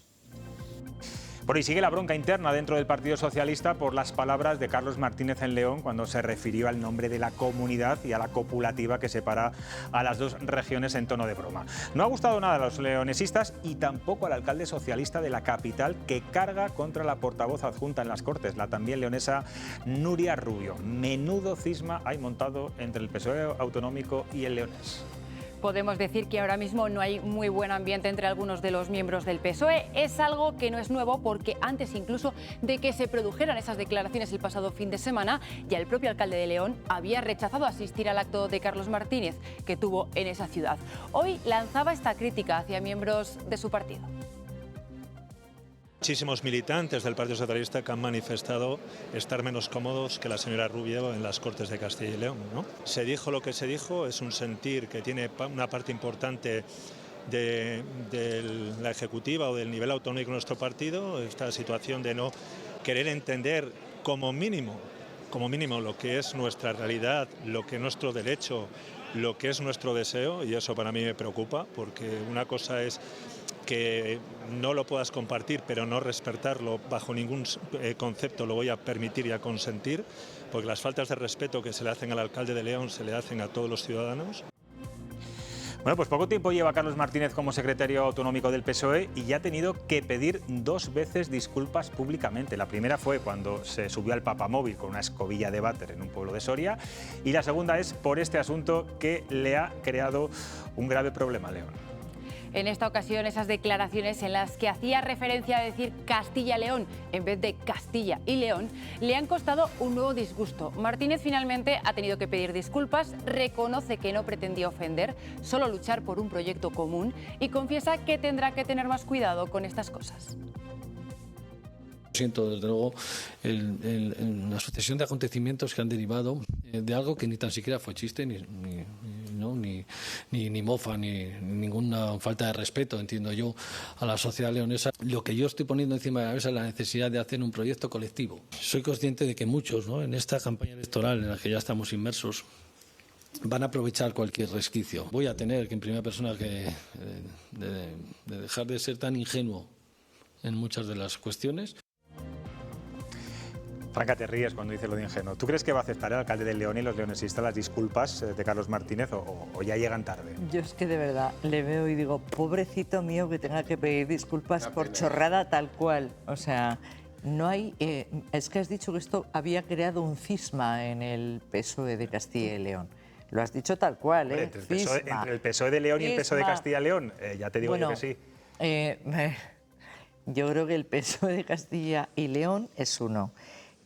Por ahí sigue la bronca interna dentro del Partido Socialista por las palabras de Carlos Martínez en León cuando se refirió al nombre de la comunidad y a la copulativa que separa a las dos regiones en tono de broma. No ha gustado nada a los leonesistas y tampoco al alcalde socialista de la capital, que carga contra la portavoz adjunta en las Cortes, la también leonesa Nuria Rubio. Menudo cisma hay montado entre el PSOE autonómico y el leonés. Podemos decir que ahora mismo no hay muy buen ambiente entre algunos de los miembros del PSOE. Es algo que no es nuevo porque antes incluso de que se produjeran esas declaraciones el pasado fin de semana, ya el propio alcalde de León había rechazado asistir al acto de Carlos Martínez que tuvo en esa ciudad. Hoy lanzaba esta crítica hacia miembros de su partido. Muchísimos militantes del Partido Socialista que han manifestado estar menos cómodos que la señora Rubio en las Cortes de Castilla y León, ¿no? Se dijo lo que se dijo, es un sentir que tiene una parte importante de la ejecutiva o del nivel autonómico de nuestro partido, esta situación de no querer entender como mínimo lo que es nuestra realidad, lo que es nuestro derecho, lo que es nuestro deseo, y eso para mí me preocupa, porque una cosa es que no lo puedas compartir, pero no respetarlo bajo ningún concepto lo voy a permitir y a consentir, porque las faltas de respeto que se le hacen al alcalde de León se le hacen a todos los ciudadanos. Bueno, pues poco tiempo lleva Carlos Martínez como secretario autonómico del PSOE y ya ha tenido que pedir 2 veces disculpas públicamente. La primera fue cuando se subió al papamóvil con una escobilla de váter en un pueblo de Soria, y la segunda es por este asunto que le ha creado un grave problema a León. En esta ocasión, esas declaraciones en las que hacía referencia a decir Castilla-León en vez de Castilla y León le han costado un nuevo disgusto. Martínez finalmente ha tenido que pedir disculpas, reconoce que no pretendía ofender, solo luchar por un proyecto común y confiesa que tendrá que tener más cuidado con estas cosas. Siento, desde luego, la sucesión de acontecimientos que han derivado de algo que ni tan siquiera fue chiste, ni mofa, ni ninguna falta de respeto, entiendo yo, a la sociedad leonesa. Lo que yo estoy poniendo encima de la mesa es la necesidad de hacer un proyecto colectivo. Soy consciente de que muchos, ¿no?, en esta campaña electoral en la que ya estamos inmersos, van a aprovechar cualquier resquicio. Voy a tener que, en primera persona, de dejar de ser tan ingenuo en muchas de las cuestiones. Franca, te ríes cuando dices lo de ingenuo. ¿Tú crees que va a aceptar el alcalde de León y los leonesistas las disculpas de Carlos Martínez o ya llegan tarde? Yo es que de verdad le veo y digo, pobrecito mío que tenga que pedir disculpas por chorrada tal cual. O sea, no hay... es que has dicho que esto había creado un cisma en el PSOE de Castilla y León. Lo has dicho tal cual, ¿eh? Entre el PSOE de León y el PSOE de Castilla y León, ya te digo yo que sí. Yo creo que el PSOE de Castilla y León es uno.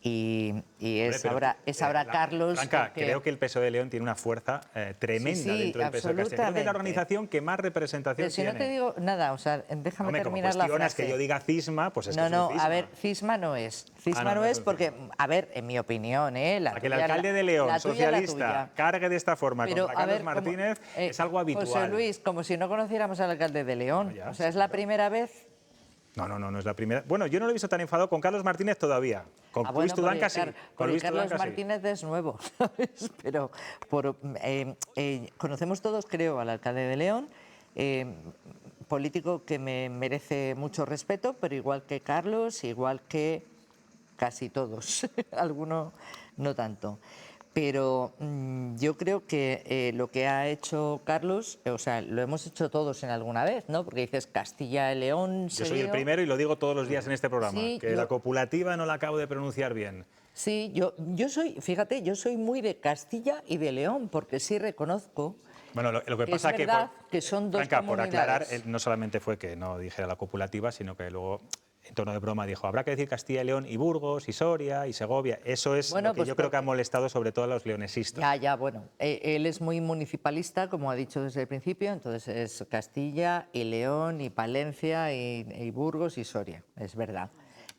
Y es ahora Carlos... Franca, creo que el PSOE de León tiene una fuerza tremenda dentro del PSOE de Castilla. Creo que es la organización que más representación tiene. tiene. No te digo nada, o sea, déjame terminar la frase. Que yo diga cisma, pues es que es un cisma. A ver, cisma no es. Cisma no es porque, a ver, en mi opinión, que el alcalde de León, socialista, cargue de esta forma contra Carlos Martínez es algo habitual. José Luis, como si no conociéramos al alcalde de León. O sea, es la primera vez... No es la primera. Bueno, yo no lo he visto tan enfadado con Carlos Martínez todavía. Con Luis Tudanca sí. Con Luis Carlos Tudanca Martínez es nuevo, ¿sabes? Pero conocemos todos, creo, al alcalde de León, político que me merece mucho respeto, pero igual que Carlos, igual que casi todos, alguno no tanto. Pero yo creo que lo que ha hecho Carlos, o sea, lo hemos hecho todos en alguna vez, ¿no? Porque dices Castilla y León... Yo soy el primero y lo digo todos los días en este programa, la copulativa no la acabo de pronunciar bien. Sí, yo soy, fíjate, yo soy muy de Castilla y de León, porque sí reconozco... Bueno, lo que pasa es que son dos Franca, por comunidades. aclarar, no solamente fue que no dijera la copulativa, sino que luego... En tono de broma dijo, habrá que decir Castilla y León y Burgos y Soria y Segovia. Eso es lo que yo creo que ha molestado sobre todo a los leonesistas. Bueno. Él es muy municipalista, como ha dicho desde el principio, entonces es Castilla y León y Palencia y Burgos y Soria, es verdad.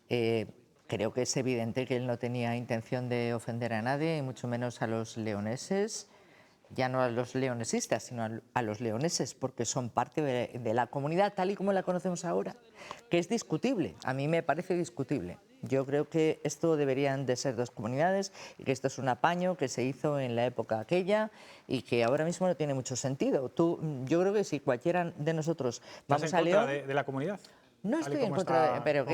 Creo que es evidente que él no tenía intención de ofender a nadie, y mucho menos a los leoneses. Ya no a los leonesistas, sino a los leoneses, porque son parte de la comunidad tal y como la conocemos ahora, que es discutible, a mí me parece discutible. Yo creo que esto deberían de ser dos comunidades y que esto es un apaño que se hizo en la época aquella y que ahora mismo no tiene mucho sentido. Yo creo que si cualquiera de nosotros vamos a León... ¿Estás en contra de la comunidad? No estoy en contra de... Pero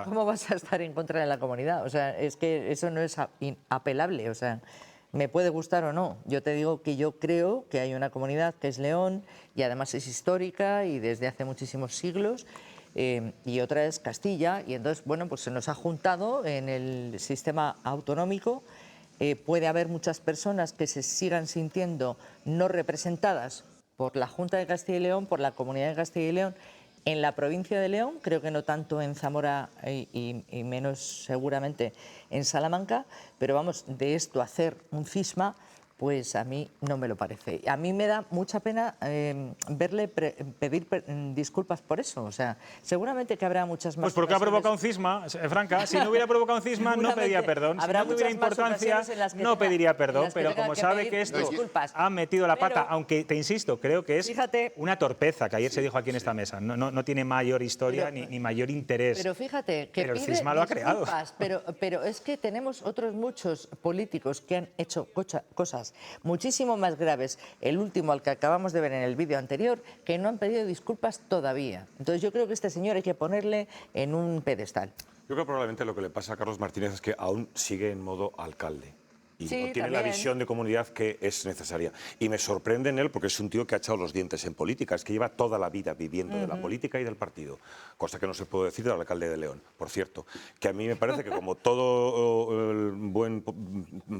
¿cómo vas a estar en contra de la comunidad? O sea, es que eso no es apelable, o sea... Me puede gustar o no. Yo te digo que yo creo que hay una comunidad que es León y además es histórica y desde hace muchísimos siglos, y otra es Castilla, y entonces, bueno, pues se nos ha juntado en el sistema autonómico. Puede haber muchas personas que se sigan sintiendo no representadas por la Junta de Castilla y León, por la Comunidad de Castilla y León, en la provincia de León, creo que no tanto en Zamora y menos seguramente en Salamanca, pero vamos, de esto a hacer un cisma, pues a mí no me lo parece. A mí me da mucha pena verle pedir disculpas por eso. O sea, seguramente que habrá muchas más... Pues porque ha provocado un cisma, Franca. Si no hubiera provocado un cisma, no pediría perdón. Si no tuviera importancia, no pediría perdón. Pero como sabe que esto ha metido la pata, aunque te insisto, creo que es una torpeza, que ayer se dijo aquí en esta mesa. No tiene mayor historia ni mayor interés. Pero fíjate, que el cisma lo ha creado. Pero es que tenemos otros muchos políticos que han hecho cosas muchísimo más graves, el último al que acabamos de ver en el vídeo anterior, que no han pedido disculpas todavía. Entonces yo creo que este señor hay que ponerle en un pedestal. Yo creo que probablemente lo que le pasa a Carlos Martínez es que aún sigue en modo alcalde. y Sí, no tiene también. la visión de comunidad que es necesaria. Y me sorprende en él porque es un tío que ha echado los dientes en política, es que lleva toda la vida viviendo de la política y del partido, cosa que no se puede decir del alcalde de León, por cierto, que a mí me parece que como todo el buen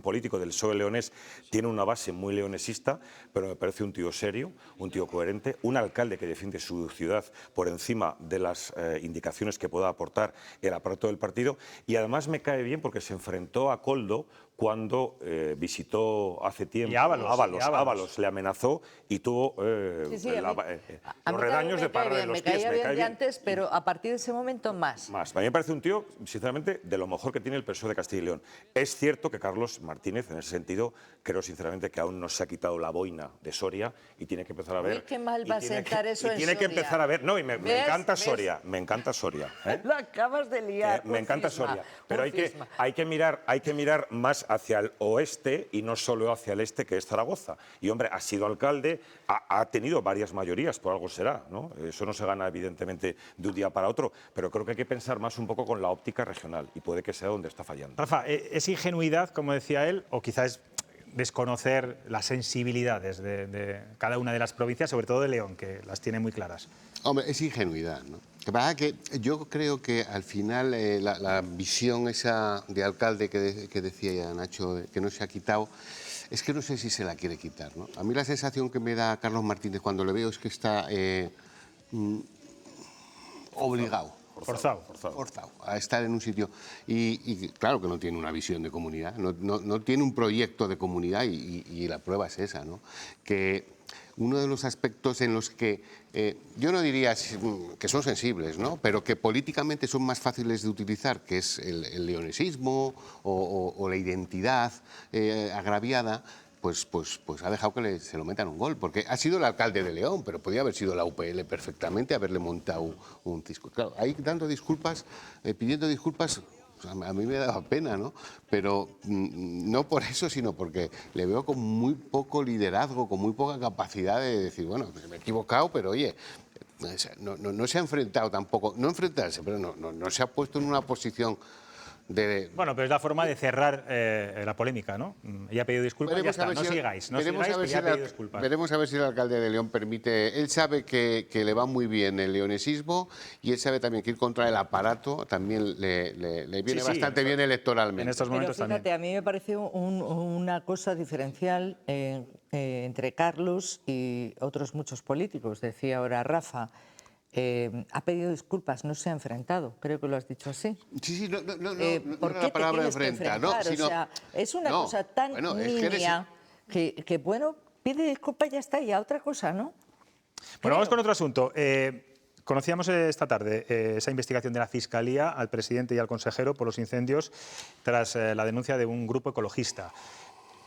político del PSOE leonés tiene una base muy leonesista, pero me parece un tío serio, un tío coherente, un alcalde que defiende su ciudad por encima de las indicaciones que pueda aportar el aparato del partido, y además me cae bien porque se enfrentó a Koldo cuando visitó hace tiempo. Y Ábalos le amenazó y tuvo Sí, a mí los redaños de parra en los pies. Me caía bien de antes, pero a partir de ese momento más. A mí me parece un tío, sinceramente, de lo mejor que tiene el PSOE de Castilla y León. Es cierto que Carlos Martínez, en ese sentido, creo sinceramente que aún no se ha quitado la boina de Soria y tiene que empezar a ver... Uy, qué mal va a sentar eso en tiene que Soria. empezar a ver... No, y me ¿Ves? encanta ¿Ves? Soria, me encanta Soria. Lo acabas de liar. Me encanta Soria, pero hay que mirar más hacia el oeste y no solo hacia el este, que es Zaragoza. Y hombre, ha sido alcalde, ha tenido varias mayorías, por algo será, ¿no? Eso no se gana evidentemente de un día para otro, pero creo que hay que pensar más un poco con la óptica regional y puede que sea donde está fallando. Rafa, ¿es ingenuidad, como decía él, o quizás es desconocer las sensibilidades de cada una de las provincias, sobre todo de León, que las tiene muy claras? Hombre, es ingenuidad, ¿no? Lo que pasa es que yo creo que al final la visión esa de alcalde que decía ya Nacho, que no se ha quitado, es que no sé si se la quiere quitar, ¿no? A mí la sensación que me da Carlos Martínez cuando le veo es que está obligado. Forzado A estar en un sitio. Y claro que no tiene una visión de comunidad, no tiene un proyecto de comunidad y la prueba es esa, ¿no? Que uno de los aspectos en los que yo no diría que son sensibles, ¿no? Pero que políticamente son más fáciles de utilizar, que es el leonesismo o la identidad agraviada, pues ha dejado que se lo metan un gol, porque ha sido el alcalde de León, pero podía haber sido la UPL perfectamente, haberle montado un disco. Claro, ahí dando disculpas, pidiendo disculpas, a mí me daba pena, ¿no? Pero no por eso, sino porque le veo con muy poco liderazgo, con muy poca capacidad de decir, bueno, me he equivocado, pero oye, no se ha enfrentado tampoco, no enfrentarse, pero no se ha puesto en una posición Bueno, pero es la forma de cerrar la polémica, ¿no? Ella ha pedido disculpas, ya está, no sigáis, que ya ha pedido disculpas. Veremos a ver si el alcalde de León permite... Él sabe que le va muy bien el leonesismo y él sabe también que ir contra el aparato también le viene bastante bien electoralmente. En estos momentos pero fíjate, también. a mí me parece una cosa diferencial entre Carlos y otros muchos políticos. Decía ahora Rafa, ha pedido disculpas, no se ha enfrentado, creo que lo has dicho así. Sí, ¿Por no qué la palabra te tienes que enfrenta, enfrentar? ¿no? Sino, o sea, es una cosa tan nimia que, bueno, pide disculpas y ya está, y a otra cosa, ¿no? Bueno, vamos con otro asunto. Conocíamos esta tarde esa investigación de la Fiscalía al presidente y al consejero por los incendios tras la denuncia de un grupo ecologista.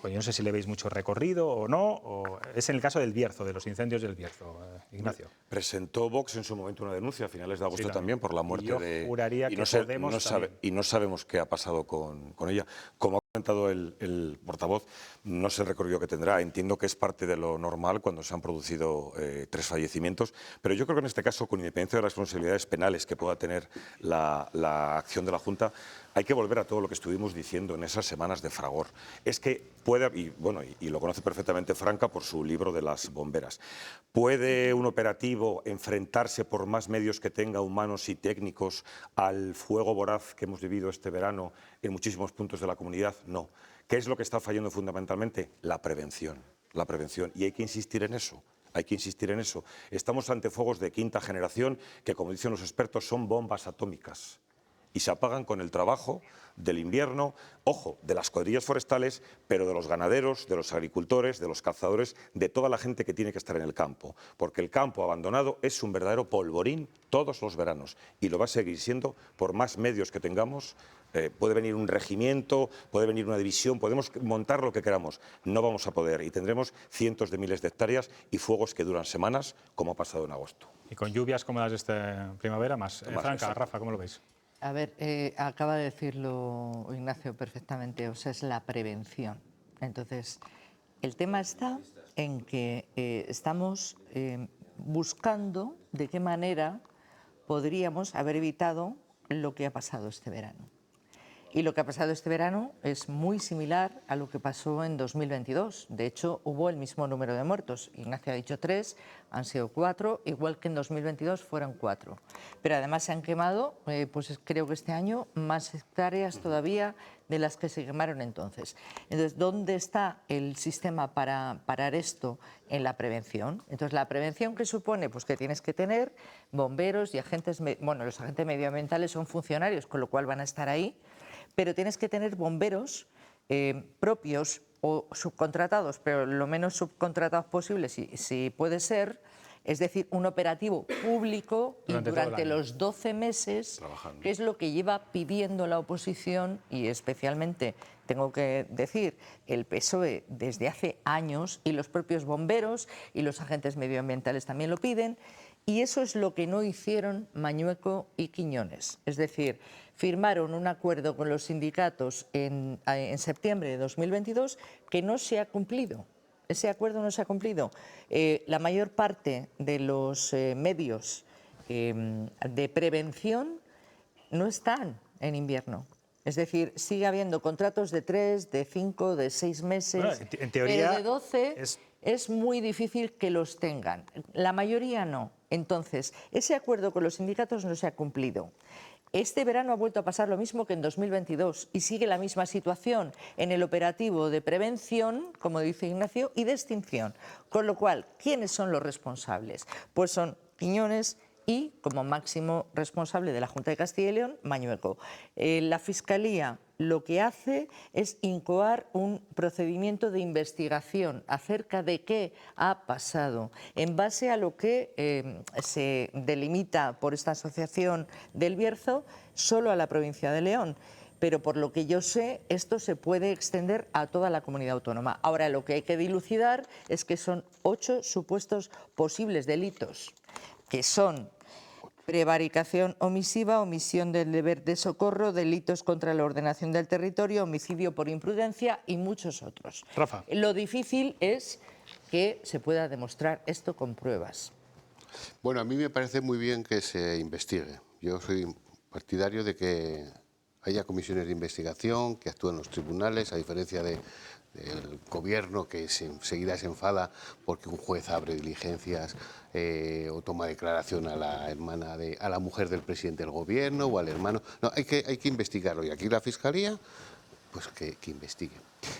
Pues yo no sé si le veis mucho recorrido o no, o es en el caso del Bierzo, de los incendios del Bierzo, Ignacio. Presentó Vox en su momento una denuncia a finales de agosto también por la muerte yo juraría que no sabemos qué ha pasado con ella. Como ha comentado el portavoz, no sé el recorrido que tendrá. Entiendo que es parte de lo normal cuando se han producido 3 fallecimientos, pero yo creo que en este caso, con independencia de las responsabilidades penales que pueda tener la acción de la Junta, hay que volver a todo lo que estuvimos diciendo en esas semanas de fragor. Es que puede, y lo conoce perfectamente Franca por su libro de las bomberas, ¿puede un operativo enfrentarse por más medios que tenga, humanos y técnicos, al fuego voraz que hemos vivido este verano en muchísimos puntos de la comunidad? No. ¿Qué es lo que está fallando fundamentalmente? La prevención. Y hay que insistir en eso. Estamos ante fuegos de quinta generación que, como dicen los expertos, son bombas atómicas. Y se apagan con el trabajo del invierno, ojo, de las cuadrillas forestales, pero de los ganaderos, de los agricultores, de los cazadores, de toda la gente que tiene que estar en el campo. Porque el campo abandonado es un verdadero polvorín todos los veranos y lo va a seguir siendo por más medios que tengamos. Puede venir un regimiento, puede venir una división, podemos montar lo que queramos. No vamos a poder y tendremos cientos de miles de hectáreas y fuegos que duran semanas, como ha pasado en agosto. Y con lluvias como las de esta primavera, más. Franca, Rafa, ¿cómo lo veis? A ver, acaba de decirlo Ignacio perfectamente, o sea, es la prevención. Entonces, el tema está en que estamos buscando de qué manera podríamos haber evitado lo que ha pasado este verano. Y lo que ha pasado este verano es muy similar a lo que pasó en 2022. De hecho, hubo el mismo número de muertos. Ignacio ha dicho 3, han sido 4, igual que en 2022 fueron 4. Pero además se han quemado, pues creo que este año, más hectáreas todavía de las que se quemaron entonces. Entonces, ¿dónde está el sistema para parar esto? En la prevención. Entonces, la prevención, ¿qué supone? Pues que tienes que tener bomberos y agentes, bueno, los agentes medioambientales son funcionarios, con lo cual van a estar ahí, pero tienes que tener bomberos propios o subcontratados, pero lo menos subcontratados posible, si puede ser, es decir, un operativo público durante los 12 meses, trabajando, que es lo que lleva pidiendo la oposición y especialmente, tengo que decir, el PSOE desde hace años, y los propios bomberos y los agentes medioambientales también lo piden, y eso es lo que no hicieron Mañueco y Quiñones. Es decir, firmaron un acuerdo con los sindicatos en septiembre de 2022 que no se ha cumplido. Ese acuerdo no se ha cumplido. La mayor parte de los medios de prevención no están en invierno. Es decir, sigue habiendo contratos de 3, de 5, de 6 meses, bueno, en teoría, pero de 12 es muy difícil que los tengan. La mayoría no. Entonces, ese acuerdo con los sindicatos no se ha cumplido. Este verano ha vuelto a pasar lo mismo que en 2022 y sigue la misma situación en el operativo de prevención, como dice Ignacio, y de extinción. Con lo cual, ¿quiénes son los responsables? Pues son Quiñones y, como máximo responsable de la Junta de Castilla y León, Mañueco. La Fiscalía lo que hace es incoar un procedimiento de investigación acerca de qué ha pasado, en base a lo que se delimita por esta asociación del Bierzo solo a la provincia de León. Pero por lo que yo sé, esto se puede extender a toda la comunidad autónoma. Ahora, lo que hay que dilucidar es que son 8 supuestos posibles delitos, que son prevaricación omisiva, omisión del deber de socorro, delitos contra la ordenación del territorio, homicidio por imprudencia y muchos otros. Rafa. Lo difícil es que se pueda demostrar esto con pruebas. Bueno, a mí me parece muy bien que se investigue. Yo soy partidario de que haya comisiones de investigación, que actúen los tribunales, a diferencia del gobierno que enseguida se enfada porque un juez abre diligencias o toma declaración a la mujer del presidente del gobierno o al hermano. No, hay que investigarlo, y aquí la Fiscalía pues que investigue.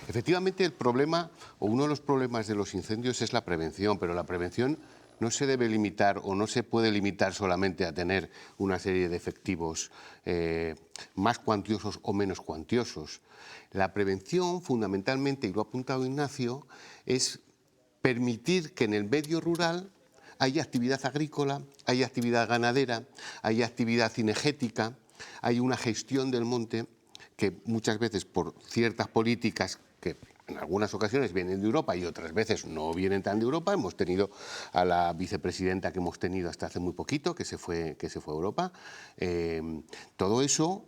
Efectivamente, el problema o uno de los problemas de los incendios es la prevención, pero la prevención no se debe limitar o no se puede limitar solamente a tener una serie de efectivos más cuantiosos o menos cuantiosos. La prevención, fundamentalmente, y lo ha apuntado Ignacio, es permitir que en el medio rural haya actividad agrícola, haya actividad ganadera, haya actividad cinegética, hay una gestión del monte que muchas veces por ciertas políticas que en algunas ocasiones vienen de Europa y otras veces no vienen tan de Europa. Hemos tenido a la vicepresidenta que hemos tenido hasta hace muy poquito, que se fue a Europa. Todo eso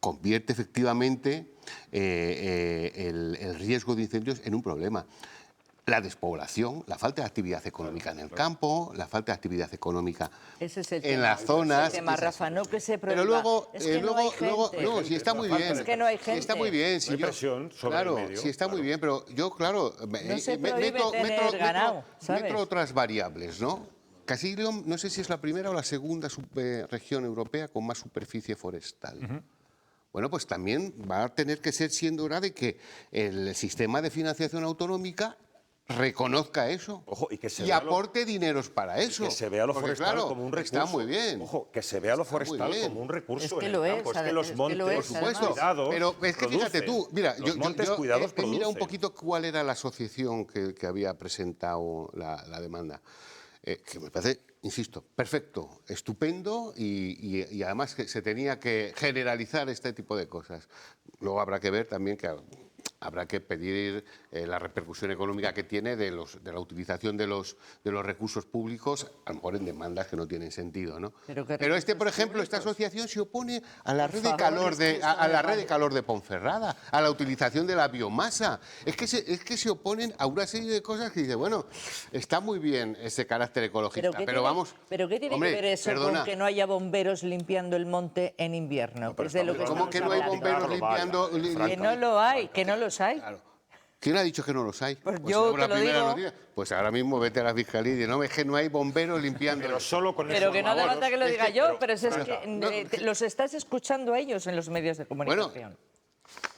convierte efectivamente el riesgo de incendios en un problema. La despoblación, la falta de actividad económica en el campo, la falta de actividad económica en las zonas. Ese es el tema, Rafa, no que se prohíba. Pero luego, es que no hay gente. no, sí está muy bien. Es que no hay gente. Está muy bien. No hay presión sobre el medio. Sí está muy bien, pero yo, claro, no se prohíbe tener ganado, ¿sabes? meto otras variables, ¿no? Castilla y León, no sé si es la primera o la segunda región europea con más superficie forestal. Bueno, pues también va a tener que ser siendo hora de que el sistema de financiación autonómica reconozca eso. Ojo, y aporte dineros para eso. Que se vea lo forestal como un recurso. Está muy bien. Ojo, que se vea lo forestal como un recurso en el campo. Es que los montes, por supuesto, cuidados, pero es que fíjate tú, mira, yo he mirado un poquito cuál era la asociación que había presentado la demanda. Que me parece, insisto, perfecto, estupendo y además que se tenía que generalizar este tipo de cosas. Luego habrá que ver también que habrá que pedir la repercusión económica que tiene de la utilización de los recursos públicos, a lo mejor en demandas que no tienen sentido, ¿no? Pero por ejemplo, esta asociación se opone a la red de calor de Ponferrada, a la utilización de la biomasa. Es que se oponen a una serie de cosas que dice, bueno, está muy bien ese carácter ecologista, pero vamos... ¿Pero qué tiene que ver eso con que no haya bomberos limpiando el monte en invierno? ¿Cómo que no hay bomberos limpiando? Que no lo hay, que no los hay. Claro. ¿Quién ha dicho que no los hay? Pues yo te lo digo. Pues ahora mismo vete a la fiscalía y di, no, es que no hay bomberos limpiando. Pero solo con Pero que no hace falta que lo diga yo, pero es que los estás escuchando a ellos en los medios de comunicación.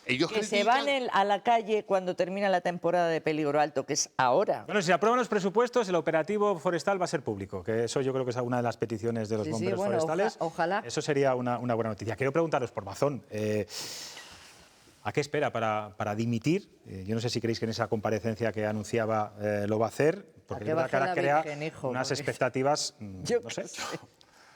Ellos que se van a la calle cuando termina la temporada de peligro alto, que es ahora. Bueno, si se aprueban los presupuestos, el operativo forestal va a ser público, que eso yo creo que es una de las peticiones de los bomberos forestales. Ojalá. Eso sería una buena noticia. Quiero preguntaros por Mazón, ¿a qué espera para dimitir? Yo no sé si creéis que en esa comparecencia que anunciaba lo va a hacer, porque yo creo que crea unas expectativas, no sé.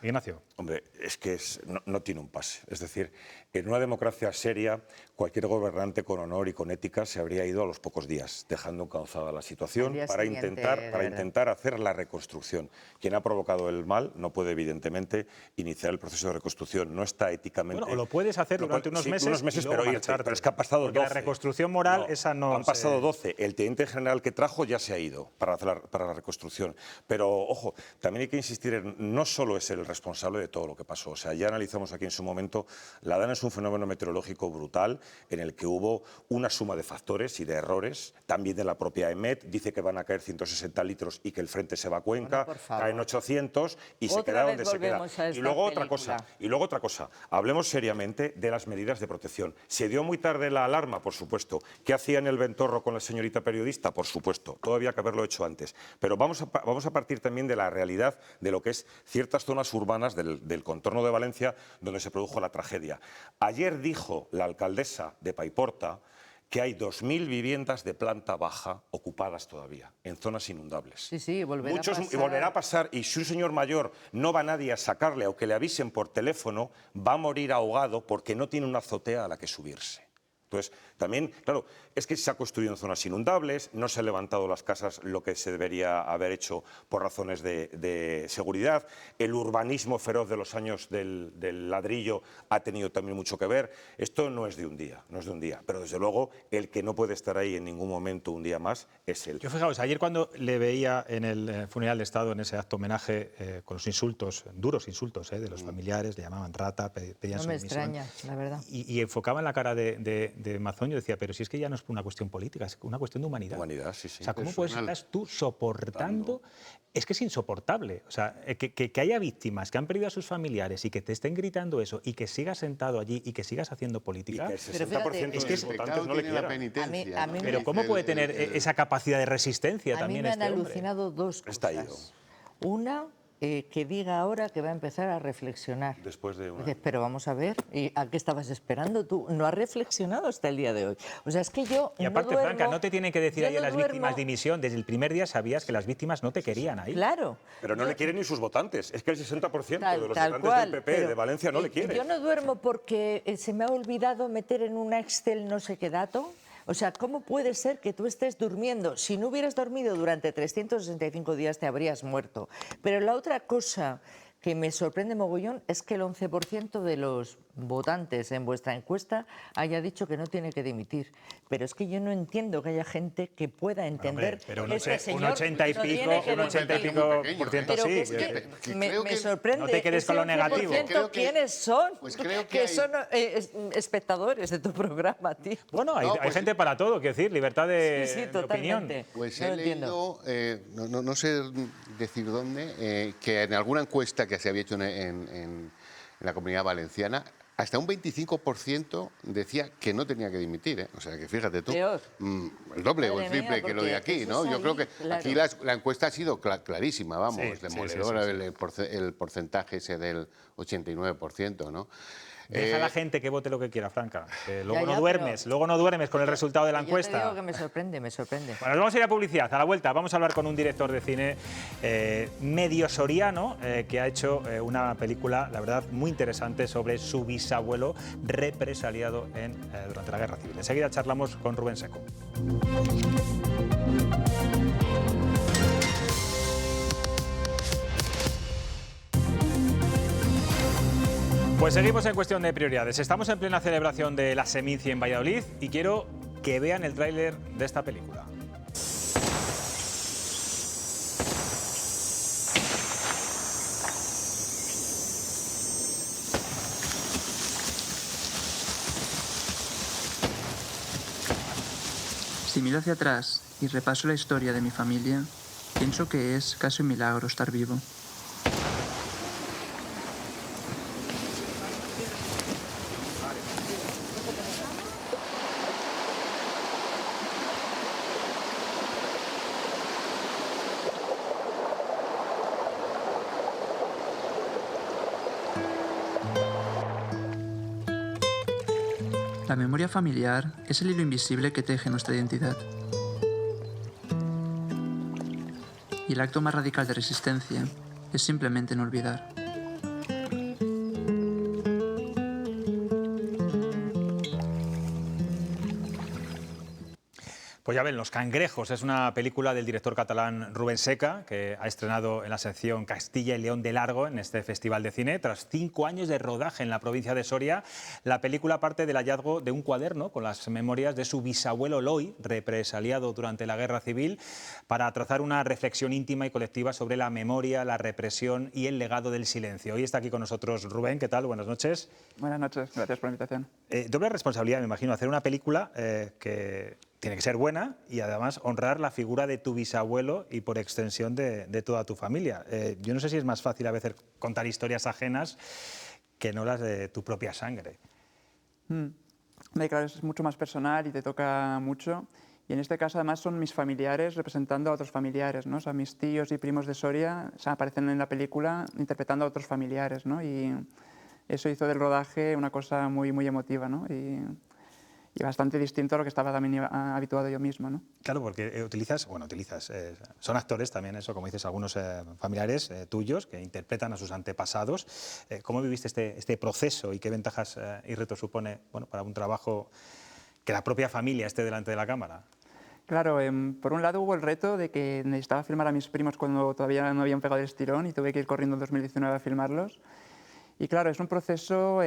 Ignacio. Hombre, es que no tiene un pase. Es decir, en una democracia seria, cualquier gobernante con honor y con ética se habría ido a los pocos días, dejando encauzada la situación para intentar hacer la reconstrucción. Quien ha provocado el mal no puede, evidentemente, iniciar el proceso de reconstrucción. No está éticamente... Bueno, o lo puedes hacer durante unos meses, pero es que ha pasado 12. La reconstrucción moral, esa no... Han pasado 12. El teniente general que trajo ya se ha ido para la reconstrucción. Pero, ojo, también hay que insistir en no solo es el responsable de todo lo que pasó. O sea, ya analizamos aquí en su momento, la DANA es un fenómeno meteorológico brutal en el que hubo una suma de factores y de errores, también de la propia EMET, dice que van a caer 160 litros y que el frente se va a Cuenca, caen 800 y se queda donde se queda. Y luego otra cosa, hablemos seriamente de las medidas de protección. ¿Se dio muy tarde la alarma? Por supuesto. ¿Qué hacía en el Ventorro con la señorita periodista? Por supuesto. Todo había que haberlo hecho antes. Pero vamos a partir también de la realidad de lo que es ciertas zonas urbanas del contorno de Valencia donde se produjo la tragedia. Ayer dijo la alcaldesa de Paiporta que hay 2.000 viviendas de planta baja ocupadas todavía, en zonas inundables. Sí, volverá a pasar. Y si un señor mayor no va nadie a sacarle, aunque le avisen por teléfono, va a morir ahogado porque no tiene una azotea a la que subirse. Entonces, también, claro, es que se ha construido en zonas inundables, no se han levantado las casas lo que se debería haber hecho por razones de seguridad, el urbanismo feroz de los años del ladrillo ha tenido también mucho que ver. Esto no es de un día, pero desde luego el que no puede estar ahí en ningún momento un día más es él. Yo fijaos, ayer cuando le veía en el funeral de Estado, en ese acto homenaje, con los insultos, duros insultos de los familiares, le llamaban rata, pedían su dimisión. No me extraña, la verdad. Y enfocaba en la cara de Mazón, yo decía, pero si es que ya no es una cuestión política, es una cuestión de humanidad. Sí. O sea, ¿cómo puedes estar tú soportando? Es que es insoportable. O sea, que haya víctimas que han perdido a sus familiares y que te estén gritando eso y que sigas sentado allí y que sigas haciendo política. Y que el 60% de los votantes no le quieran. Pero ¿cómo puede tener esa capacidad de resistencia también este hombre? A mí me han alucinado dos cosas. Una, que diga ahora que va a empezar a reflexionar. Después de una... Pero vamos a ver, ¿y a qué estabas esperando tú? No has reflexionado hasta el día de hoy. O sea, es que yo y aparte, no duermo, Franca, no te tienen que decir ahí a las víctimas dimisión. Desde el primer día sabías que las víctimas no te querían ahí. Claro. Pero no le quieren ni sus votantes. Es que el 60% de los votantes del PP de Valencia no le quieren. Yo no duermo porque se me ha olvidado meter en un Excel no sé qué dato. O sea, ¿cómo puede ser que tú estés durmiendo? Si no hubieras dormido durante 365 días te habrías muerto. Pero la otra cosa que me sorprende mogollón es que el 11% de los votantes en vuestra encuesta haya dicho que no tiene que dimitir. Pero es que yo no entiendo que haya gente que pueda entender pero que este señor un 80 y pico por ciento sí. Me sorprende. No te quedes con lo negativo. ¿Quiénes son? Pues creo que son espectadores de tu programa, tío. Bueno, hay gente para todo, quiero decir, libertad de opinión. Pues he leído, no sé decir dónde, que en alguna encuesta que se había hecho en la Comunidad Valenciana, hasta un 25% decía que no tenía que dimitir. O sea, que fíjate tú, el doble o el triple que lo de aquí, ¿no? Yo creo que aquí la encuesta ha sido clarísima, vamos, demoledora el porcentaje ese del 89%, ¿no? Deja a la gente que vote lo que quiera, Franca. Luego Ya, luego no duermes con el resultado de la Yo te encuesta. digo que me sorprende, me sorprende. Bueno, nos vamos a ir a publicidad. A la vuelta vamos a hablar con un director de cine medio soriano que ha hecho una película, la verdad, muy interesante sobre su bisabuelo represaliado durante la Guerra Civil. Enseguida charlamos con Rubén Seco. Pues seguimos en cuestión de prioridades. Estamos en plena celebración de la Seminci en Valladolid y quiero que vean el tráiler de esta película. Si miro hacia atrás y repaso la historia de mi familia, pienso que es casi un milagro estar vivo. La memoria familiar es el hilo invisible que teje nuestra identidad. Y el acto más radical de resistencia es simplemente no olvidar. Pues ya ven, Los Cangrejos es una película del director catalán Rubén Seca, que ha estrenado en la sección Castilla y León de Largo en este Festival de Cine. Tras 5 años de rodaje en la provincia de Soria, la película parte del hallazgo de un cuaderno con las memorias de su bisabuelo Eloi, represaliado durante la Guerra Civil, para trazar una reflexión íntima y colectiva sobre la memoria, la represión y el legado del silencio. Hoy está aquí con nosotros Rubén. ¿Qué tal? Buenas noches. Buenas noches, gracias por la invitación. Doble responsabilidad, me imagino, hacer una película que tiene que ser buena y además honrar la figura de tu bisabuelo y por extensión de toda tu familia. Yo no sé si es más fácil a veces contar historias ajenas que no las de tu propia sangre. Claro, es mucho más personal y te toca mucho. Y en este caso además son mis familiares representando a otros familiares, ¿no? O sea, mis tíos y primos de Soria aparecen en la película interpretando a otros familiares, ¿no? Y eso hizo del rodaje una cosa muy, muy emotiva, ¿no? Y bastante distinto a lo que estaba también habituado yo mismo, ¿no? Claro, porque son actores también, eso, como dices, algunos familiares tuyos que interpretan a sus antepasados. ¿Cómo viviste este proceso y qué ventajas y retos supone, bueno, para un trabajo que la propia familia esté delante de la cámara? Claro, por un lado hubo el reto de que necesitaba filmar a mis primos cuando todavía no habían pegado el estirón y tuve que ir corriendo en 2019 a filmarlos. Y claro, es un proceso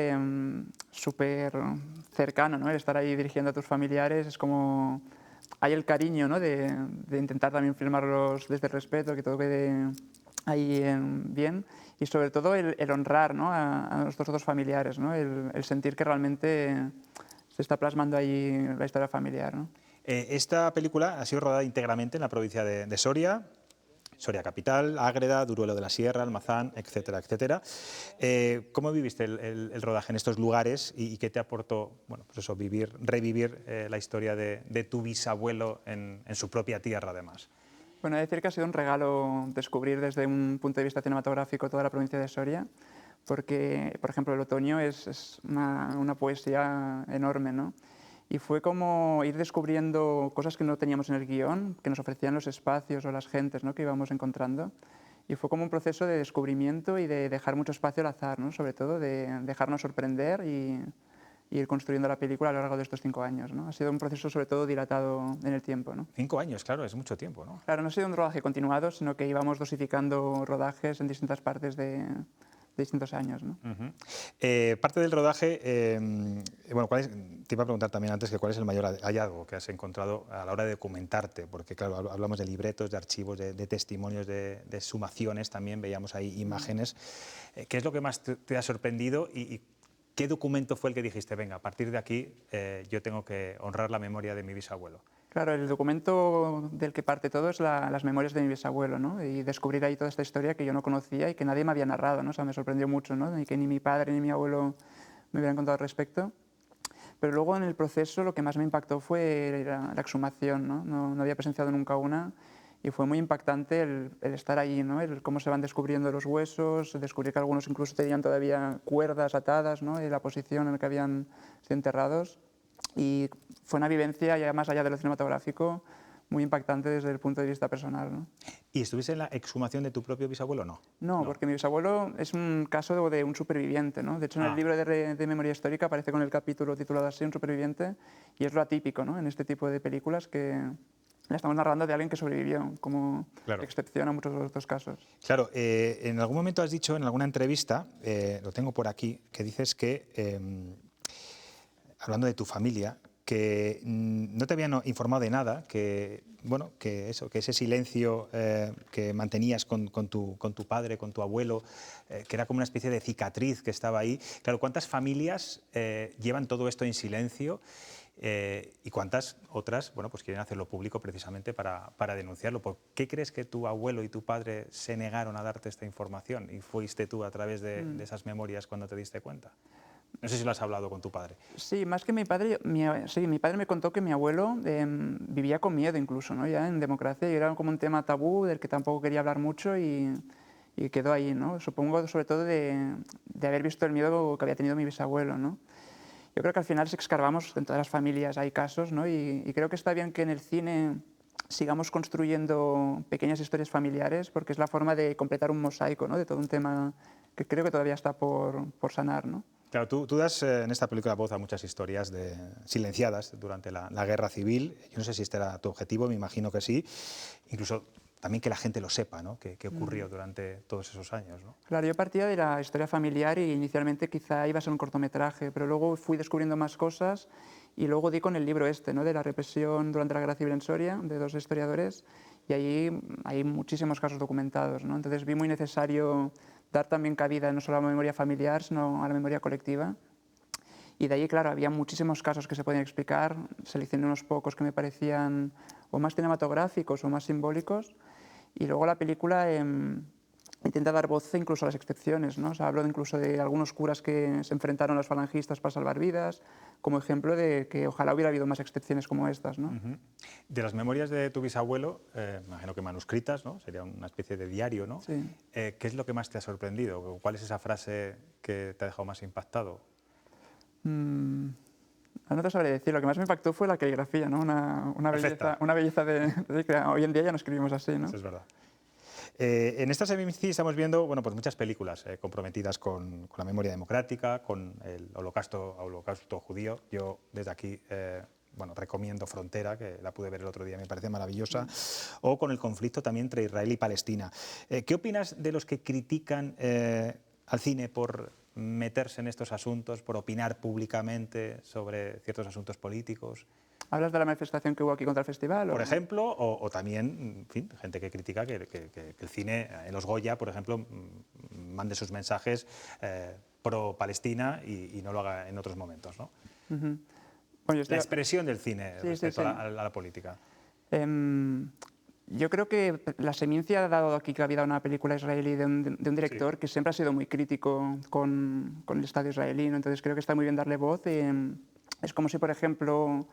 súper cercano, ¿no? El estar ahí dirigiendo a tus familiares es como... Hay el cariño, ¿no? de intentar también filmarlos desde el respeto, que todo quede ahí bien. Y sobre todo el honrar, ¿no? a nuestros otros familiares, ¿no? El sentir que realmente se está plasmando ahí la historia familiar, ¿no? Esta película ha sido rodada íntegramente en la provincia de Soria. Soria capital, Ágreda, Duruelo de la Sierra, Almazán, etcétera, etcétera. ¿Cómo viviste el rodaje en estos lugares y qué te aportó, bueno, pues eso, revivir la historia de tu bisabuelo en su propia tierra, además? Bueno, he de decir que ha sido un regalo descubrir desde un punto de vista cinematográfico toda la provincia de Soria, porque, por ejemplo, el otoño es una poesía enorme, ¿no? Y fue como ir descubriendo cosas que no teníamos en el guión, que nos ofrecían los espacios o las gentes, ¿no? que íbamos encontrando. Y fue como un proceso de descubrimiento y de dejar mucho espacio al azar, ¿no? Sobre todo de dejarnos sorprender y ir construyendo la película a lo largo de estos 5 años, ¿no? Ha sido un proceso sobre todo dilatado en el tiempo, ¿no? 5 años, claro, es mucho tiempo, ¿no? Claro, no ha sido un rodaje continuado, sino que íbamos dosificando rodajes en distintas partes de distintos años, ¿no? Parte del rodaje, bueno, te iba a preguntar también antes que cuál es el mayor hallazgo que has encontrado a la hora de documentarte, porque claro, hablamos de libretos, de archivos, de testimonios, de sumaciones, también veíamos ahí imágenes. ¿Qué es lo que más te ha sorprendido y qué documento fue el que dijiste, venga, a partir de aquí yo tengo que honrar la memoria de mi bisabuelo? Claro, el documento del que parte todo es las memorias de mi bisabuelo, ¿no? Y descubrir ahí toda esta historia que yo no conocía y que nadie me había narrado, ¿no? O sea, me sorprendió mucho, ¿no? Ni que ni mi padre ni mi abuelo me hubieran contado al respecto. Pero luego en el proceso lo que más me impactó fue la exhumación, ¿no? No había presenciado nunca una y fue muy impactante el estar allí, ¿no? El cómo se van descubriendo los huesos, descubrir que algunos incluso tenían todavía cuerdas atadas, ¿no? Y la posición en la que habían sido enterrados. Y fue una vivencia, ya más allá de lo cinematográfico, muy impactante desde el punto de vista personal, ¿no? ¿Y estuviste en la exhumación de tu propio bisabuelo o no? No, porque mi bisabuelo es un caso de un superviviente, ¿no? De hecho, en el libro de memoria histórica aparece con el capítulo titulado así, un superviviente, y es lo atípico, ¿no? En este tipo de películas que le estamos narrando de alguien que sobrevivió, como excepción a muchos otros casos. Claro, en algún momento has dicho en alguna entrevista, lo tengo por aquí, que dices que, hablando de tu familia, que no te habían informado de nada, que, bueno, que ese silencio que mantenías con tu padre, con tu abuelo, que era como una especie de cicatriz que estaba ahí. Claro, ¿cuántas familias llevan todo esto en silencio y cuántas otras, bueno, pues quieren hacerlo público precisamente para denunciarlo? ¿Por qué crees que tu abuelo y tu padre se negaron a darte esta información y fuiste tú a través de esas memorias cuando te diste cuenta? No sé si lo has hablado con tu padre. Sí, más que mi padre, mi padre me contó que mi abuelo vivía con miedo incluso, ¿no? Ya en democracia, y era como un tema tabú del que tampoco quería hablar mucho y quedó ahí, ¿no? Supongo sobre todo de haber visto el miedo que había tenido mi bisabuelo, ¿no? Yo creo que al final si escarbamos en todas las familias hay casos, ¿no? Y creo que está bien que en el cine sigamos construyendo pequeñas historias familiares porque es la forma de completar un mosaico, ¿no? De todo un tema que creo que todavía está por sanar, ¿no? Claro, tú das en esta película voz a muchas historias silenciadas durante la guerra civil. Yo no sé si este era tu objetivo, me imagino que sí. Incluso también que la gente lo sepa, ¿no? ¿Qué ocurrió durante todos esos años, ¿no? Claro, yo partía de la historia familiar y inicialmente quizá iba a ser un cortometraje, pero luego fui descubriendo más cosas y luego di con el libro este, ¿no? De la represión durante la guerra civil en Soria, de dos historiadores, y allí hay muchísimos casos documentados, ¿no? Entonces vi muy necesario dar también cabida no solo a la memoria familiar, sino a la memoria colectiva. Y de ahí, claro, había muchísimos casos que se podían explicar, seleccioné unos pocos que me parecían o más cinematográficos o más simbólicos, y luego la película intenta dar voz incluso a las excepciones, ¿no? O sea, hablo incluso de algunos curas que se enfrentaron a los falangistas para salvar vidas, como ejemplo de que ojalá hubiera habido más excepciones como estas, ¿no? De las memorias de tu bisabuelo, imagino que manuscritas, ¿no? Sería una especie de diario, ¿no? Sí. ¿Qué es lo que más te ha sorprendido? ¿Cuál es esa frase que te ha dejado más impactado? No te sabré decir, lo que más me impactó fue la caligrafía, ¿no? Una belleza de que hoy en día ya no escribimos así, ¿no? Eso es verdad. En esta Seminci estamos viendo, bueno, pues muchas películas comprometidas con la memoria democrática, con el holocausto judío. Yo desde aquí bueno, recomiendo Frontera, que la pude ver el otro día, me parece maravillosa, o con el conflicto también entre Israel y Palestina. ¿Qué opinas de los que critican al cine por meterse en estos asuntos, por opinar públicamente sobre ciertos asuntos políticos? ¿Hablas de la manifestación que hubo aquí contra el festival? Por ejemplo, o también, en fin, gente que critica que el cine, en los Goya, por ejemplo, mande sus mensajes pro-Palestina y no lo haga en otros momentos, ¿no? Bueno, la expresión del cine respecto a la política. Yo creo que la Seminci ha dado aquí cabida a una película israelí de un director que siempre ha sido muy crítico con el Estado israelí, ¿no? Entonces creo que está muy bien darle voz. Es como si, por ejemplo,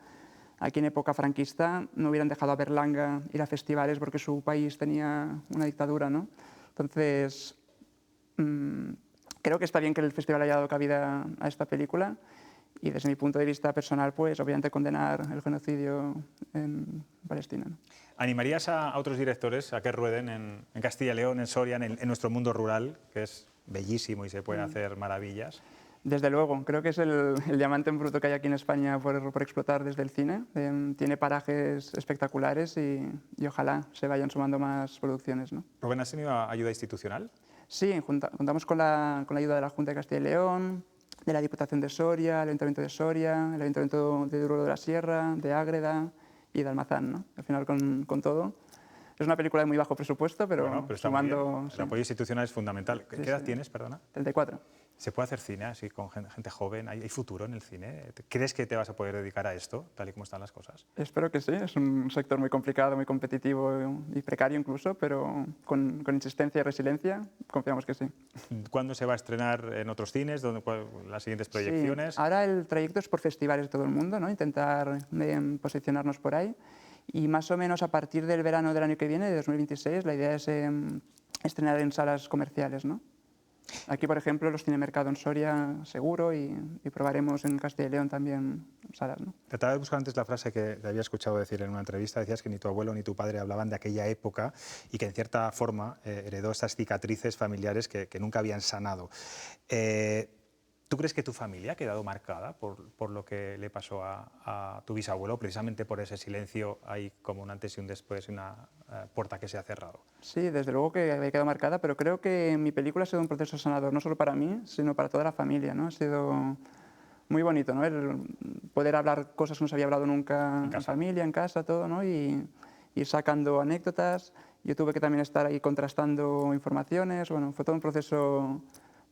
aquí en época franquista no hubieran dejado a Berlanga ir a festivales porque su país tenía una dictadura, ¿no? Entonces, creo que está bien que el festival haya dado cabida a esta película y desde mi punto de vista personal, pues obviamente condenar el genocidio en Palestina, ¿no? ¿Animarías a otros directores a que rueden en Castilla y León, en Soria, en nuestro mundo rural, que es bellísimo y se pueden hacer maravillas? Desde luego, creo que es el diamante en bruto que hay aquí en España por explotar desde el cine. Tiene parajes espectaculares y ojalá se vayan sumando más producciones, ¿no? ¿Rubén, has tenido ayuda institucional? Sí, contamos con la ayuda de la Junta de Castilla y León, de la Diputación de Soria, el Ayuntamiento de Soria, el Ayuntamiento de Duero de la Sierra, de Ágreda y de Almazán, ¿no? Al final con todo. Es una película de muy bajo presupuesto, pero sumando... El apoyo institucional es fundamental. ¿Qué edad tienes, perdona? 34. ¿Se puede hacer cine así con gente joven? ¿Hay futuro en el cine? ¿Crees que te vas a poder dedicar a esto, tal y como están las cosas? Espero que sí. Es un sector muy complicado, muy competitivo y precario incluso, pero con insistencia y resiliencia confiamos que sí. ¿Cuándo se va a estrenar en otros cines? ¿Las siguientes proyecciones? Sí. Ahora el trayecto es por festivales de todo el mundo, ¿no? Intentar posicionarnos por ahí. Y más o menos a partir del verano del año que viene, de 2026, la idea es estrenar en salas comerciales, ¿no? Aquí, por ejemplo, los Cinemercado en Soria seguro y probaremos en Castilla y León también salas, ¿no? Trataba de buscar antes la frase que te había escuchado decir en una entrevista. Decías que ni tu abuelo ni tu padre hablaban de aquella época y que en cierta forma heredó estas cicatrices familiares que nunca habían sanado. ¿Tú crees que tu familia ha quedado marcada por lo que le pasó a tu bisabuelo, precisamente por ese silencio, hay como un antes y un después, una puerta que se ha cerrado? Sí, desde luego que había quedado marcada, pero creo que mi película ha sido un proceso sanador, no solo para mí, sino para toda la familia, ¿no? Ha sido muy bonito, ¿no? El poder hablar cosas que no se había hablado nunca en familia, en casa, todo, ¿no? Y ir sacando anécdotas. Yo tuve que también estar ahí contrastando informaciones. Bueno, fue todo un proceso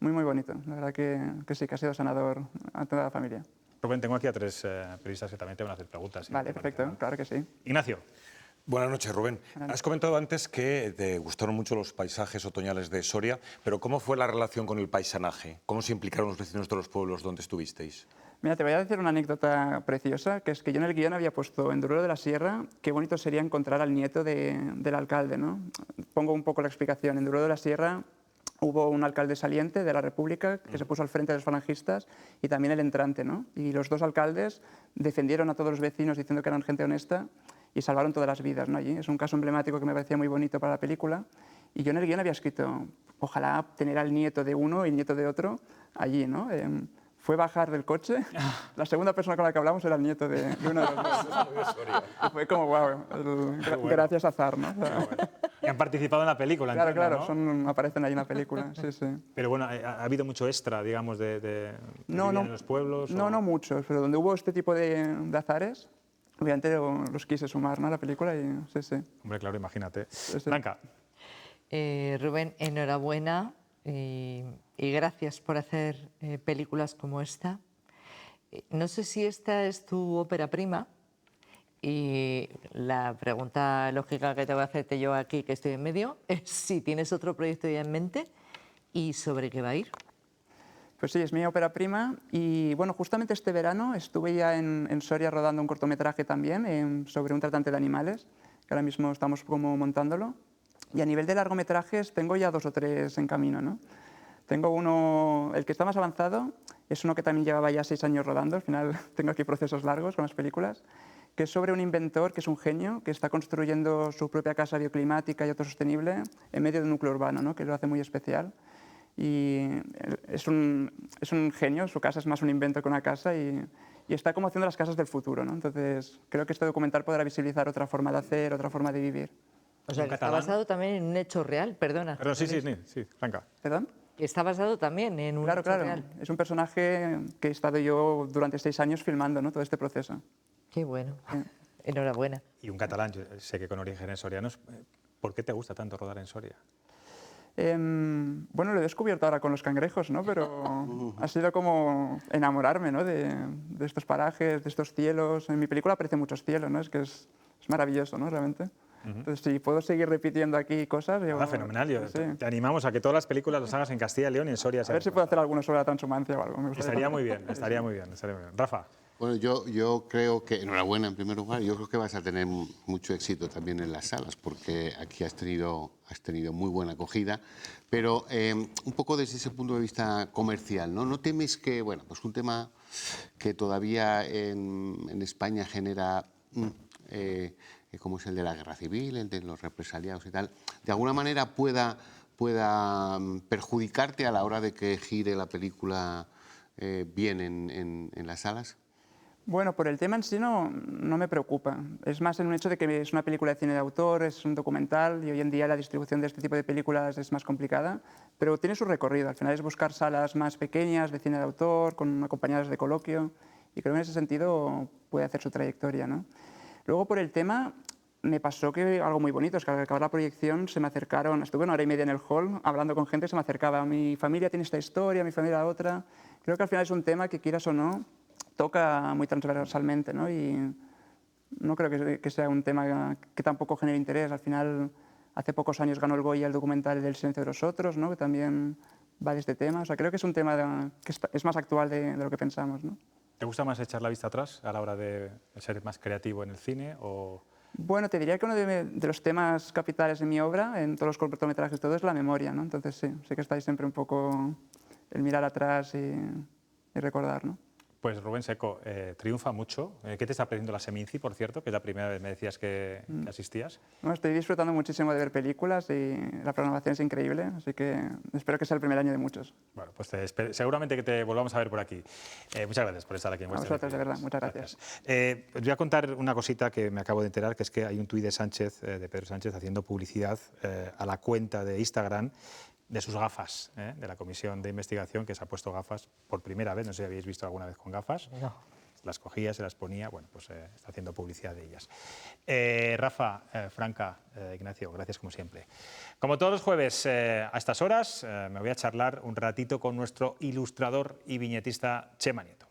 muy bonito. La verdad que sí, que ha sido sanador a toda la familia. Rubén, tengo aquí a 3 periodistas que también te van a hacer preguntas. Vale, perfecto, claro que sí. Ignacio. Buenas noches, Rubén. Has comentado antes que te gustaron mucho los paisajes otoñales de Soria, pero ¿cómo fue la relación con el paisanaje? ¿Cómo se implicaron los vecinos de los pueblos donde estuvisteis? Mira, te voy a decir una anécdota preciosa, que es que yo en el guión había puesto en Duero de la Sierra, qué bonito sería encontrar al nieto del alcalde, ¿no? Pongo un poco la explicación. En Duero de la Sierra hubo un alcalde saliente de la República que se puso al frente de los falangistas y también el entrante, ¿no? Y los dos alcaldes defendieron a todos los vecinos diciendo que eran gente honesta y salvaron todas las vidas, ¿no? Allí. Es un caso emblemático que me parecía muy bonito para la película. Y yo en el guión había escrito, ojalá tener al nieto de uno y el nieto de otro allí, ¿no? Fue bajar del coche, la segunda persona con la que hablamos era el nieto de uno de los dos. Y fue como, wow, gracias a Zar, ¿no? O sea, Y han participado en la película, claro, entiendo, claro, ¿no? aparecen ahí en la película, sí, sí. Pero bueno, ¿ha habido mucho extra, digamos, de No, en los pueblos? No, no muchos, pero donde hubo este tipo de azares, obviamente los quise sumar, ¿no?, a la película y sí, sí. Hombre, claro, imagínate. Sí, sí. Blanca. Rubén, enhorabuena y gracias por hacer películas como esta. No sé si esta es tu ópera prima y la pregunta lógica que te voy a hacerte yo aquí, que estoy en medio, es si tienes otro proyecto ya en mente y sobre qué va a ir. Pues sí, es mi ópera prima y bueno, justamente este verano estuve ya en Soria rodando un cortometraje también sobre un tratante de animales, que ahora mismo estamos como montándolo. Y a nivel de largometrajes tengo ya 2 o 3 en camino, ¿no? Tengo uno, el que está más avanzado, es uno que también llevaba ya 6 años rodando, al final tengo aquí procesos largos con las películas, que es sobre un inventor que es un genio, que está construyendo su propia casa bioclimática y autosostenible en medio de un núcleo urbano, ¿no?, que lo hace muy especial. Y es un genio, su casa es más un invento que una casa y está como haciendo las casas del futuro, ¿no? Entonces creo que este documental podrá visibilizar otra forma de hacer, otra forma de vivir. O sea, que está basado también en un hecho real, perdona. Perdón, sí, Blanca. ¿Perdón? Está basado también en un hecho real. Es un personaje que he estado yo durante 6 años filmando, ¿no?, todo este proceso. Qué bueno, enhorabuena. Y un catalán, yo sé que con orígenes sorianos. ¿Por qué te gusta tanto rodar en Soria? Bueno, lo he descubierto ahora con los cangrejos, ¿no? Pero ha sido como enamorarme, ¿no?, de estos parajes, de estos cielos. En mi película aparecen muchos cielos, ¿no? Es que es maravilloso, ¿no?, realmente. Entonces, si puedo seguir repitiendo aquí cosas... Fenomenal. Sí. Te animamos a que todas las películas las hagas en Castilla y León y en Soria. A ver si puedo hacer alguno sobre la transhumancia o algo. Estaría muy bien. Rafa. Bueno, yo creo que, enhorabuena en primer lugar, yo creo que vas a tener mucho éxito también en las salas, porque aquí has tenido muy buena acogida, pero un poco desde ese punto de vista comercial, ¿no? ¿No temes que, bueno, pues un tema que todavía en España genera... como es el de la guerra civil, el de los represaliados y tal, de alguna manera pueda perjudicarte a la hora de que gire la película bien en las salas? Bueno, por el tema en sí no me preocupa. Es más el hecho de que es una película de cine de autor, es un documental y hoy en día la distribución de este tipo de películas es más complicada, pero tiene su recorrido. Al final es buscar salas más pequeñas de cine de autor, acompañadas de coloquio, y creo que en ese sentido puede hacer su trayectoria, ¿no? Luego, por el tema, me pasó que algo muy bonito, es que al acabar la proyección se me acercaron, estuve 1 hora y media en el hall hablando con gente, se me acercaba, mi familia tiene esta historia, mi familia la otra. Creo que al final es un tema que, quieras o no, toca muy transversalmente, ¿no? Y no creo que sea un tema que tampoco genere interés. Al final, hace pocos años ganó el Goya el documental del silencio de los otros, ¿no?, que también va de este tema. O sea, creo que es un tema que es más actual de lo que pensamos, ¿no? ¿Te gusta más echar la vista atrás a la hora de ser más creativo en el cine o Bueno, te diría que uno de los temas capitales de mi obra, en todos los cortometrajes, todo es la memoria, ¿no? Entonces sí, sé que estáis siempre un poco el mirar atrás y recordar, ¿no? Pues Rubén Seco, triunfa mucho. ¿Qué te está pareciendo la Seminci, por cierto? Que es la primera vez me decías que asistías. No, estoy disfrutando muchísimo de ver películas y la programación es increíble, así que espero que sea el primer año de muchos. Bueno, pues seguramente que te volvamos a ver por aquí. Muchas gracias por estar aquí en vuestra. A vosotros, de verdad, muchas gracias. Os voy a contar una cosita que me acabo de enterar, que es que hay un tuit de Sánchez, de Pedro Sánchez, haciendo publicidad a la cuenta de Instagram de sus gafas, de la comisión de investigación, que se ha puesto gafas por primera vez. No sé si habéis visto alguna vez con gafas. No. Las cogía, se las ponía, bueno, pues está haciendo publicidad de ellas. Rafa, Franca, Ignacio, gracias como siempre. Como todos los jueves a estas horas, me voy a charlar un ratito con nuestro ilustrador y viñetista Chema Nieto.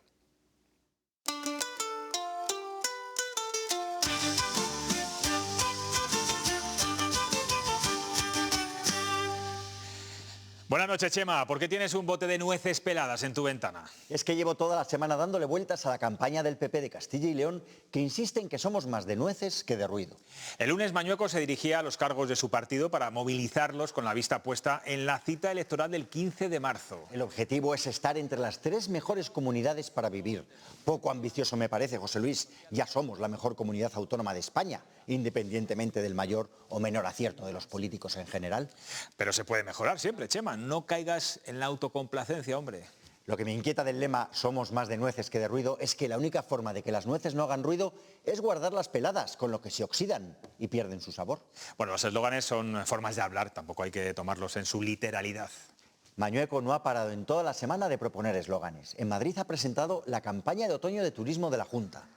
Buenas noches, Chema. ¿Por qué tienes un bote de nueces peladas en tu ventana? Es que llevo toda la semana dándole vueltas a la campaña del PP de Castilla y León, que insiste en que somos más de nueces que de ruido. El lunes Mañueco se dirigía a los cargos de su partido para movilizarlos con la vista puesta en la cita electoral del 15 de marzo. El objetivo es estar entre las 3 mejores comunidades para vivir. Poco ambicioso me parece, José Luis. Ya somos la mejor comunidad autónoma de España, independientemente del mayor o menor acierto de los políticos en general. Pero se puede mejorar siempre, Chema. No caigas en la autocomplacencia, hombre. Lo que me inquieta del lema «somos más de nueces que de ruido» es que la única forma de que las nueces no hagan ruido es guardarlas peladas, con lo que se oxidan y pierden su sabor. Bueno, los eslóganes son formas de hablar, tampoco hay que tomarlos en su literalidad. Mañueco no ha parado en toda la semana de proponer eslóganes. En Madrid ha presentado la campaña de otoño de turismo de la Junta.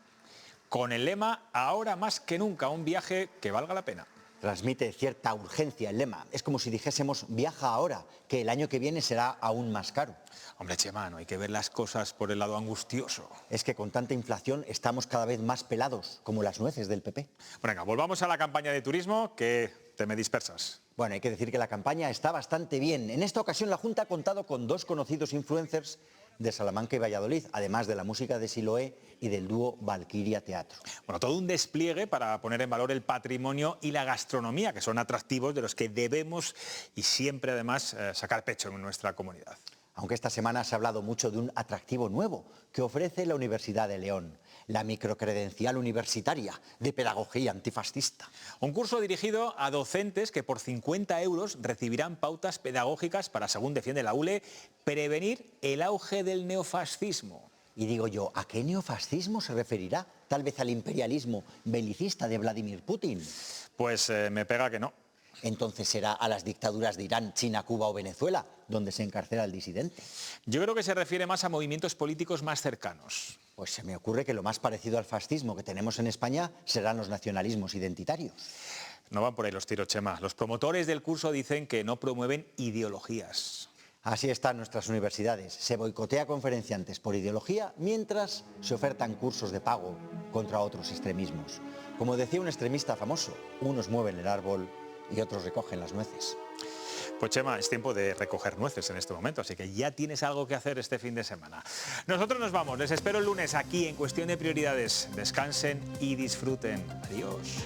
Con el lema «ahora más que nunca, un viaje que valga la pena». Transmite cierta urgencia el lema. Es como si dijésemos viaja ahora, que el año que viene será aún más caro. Hombre, Chema, no hay que ver las cosas por el lado angustioso. Es que con tanta inflación estamos cada vez más pelados, como las nueces del PP. Venga, volvamos a la campaña de turismo, que te me dispersas. Bueno, hay que decir que la campaña está bastante bien. En esta ocasión la Junta ha contado con 2 conocidos influencers de Salamanca y Valladolid, además de la música de Siloé y del dúo Valkyria Teatro. Bueno, todo un despliegue para poner en valor el patrimonio y la gastronomía, que son atractivos de los que debemos y siempre además sacar pecho en nuestra comunidad. Aunque esta semana se ha hablado mucho de un atractivo nuevo que ofrece la Universidad de León, la microcredencial universitaria de pedagogía antifascista. Un curso dirigido a docentes que por 50 euros recibirán pautas pedagógicas para, según defiende la ULE, prevenir el auge del neofascismo. Y digo yo, ¿a qué neofascismo se referirá? ¿Tal vez al imperialismo belicista de Vladimir Putin? Pues me pega que no. Entonces será a las dictaduras de Irán, China, Cuba o Venezuela, donde se encarcela al disidente. Yo creo que se refiere más a movimientos políticos más cercanos. Pues se me ocurre que lo más parecido al fascismo que tenemos en España serán los nacionalismos identitarios. No van por ahí los tiros, Chema. Los promotores del curso dicen que no promueven ideologías. Así están nuestras universidades. Se boicotea a conferenciantes por ideología mientras se ofertan cursos de pago contra otros extremismos. Como decía un extremista famoso, unos mueven el árbol y otros recogen las nueces. Pues Chema, es tiempo de recoger nueces en este momento, así que ya tienes algo que hacer este fin de semana. Nosotros nos vamos, les espero el lunes aquí en Cuestión de Prioridades. Descansen y disfruten. Adiós.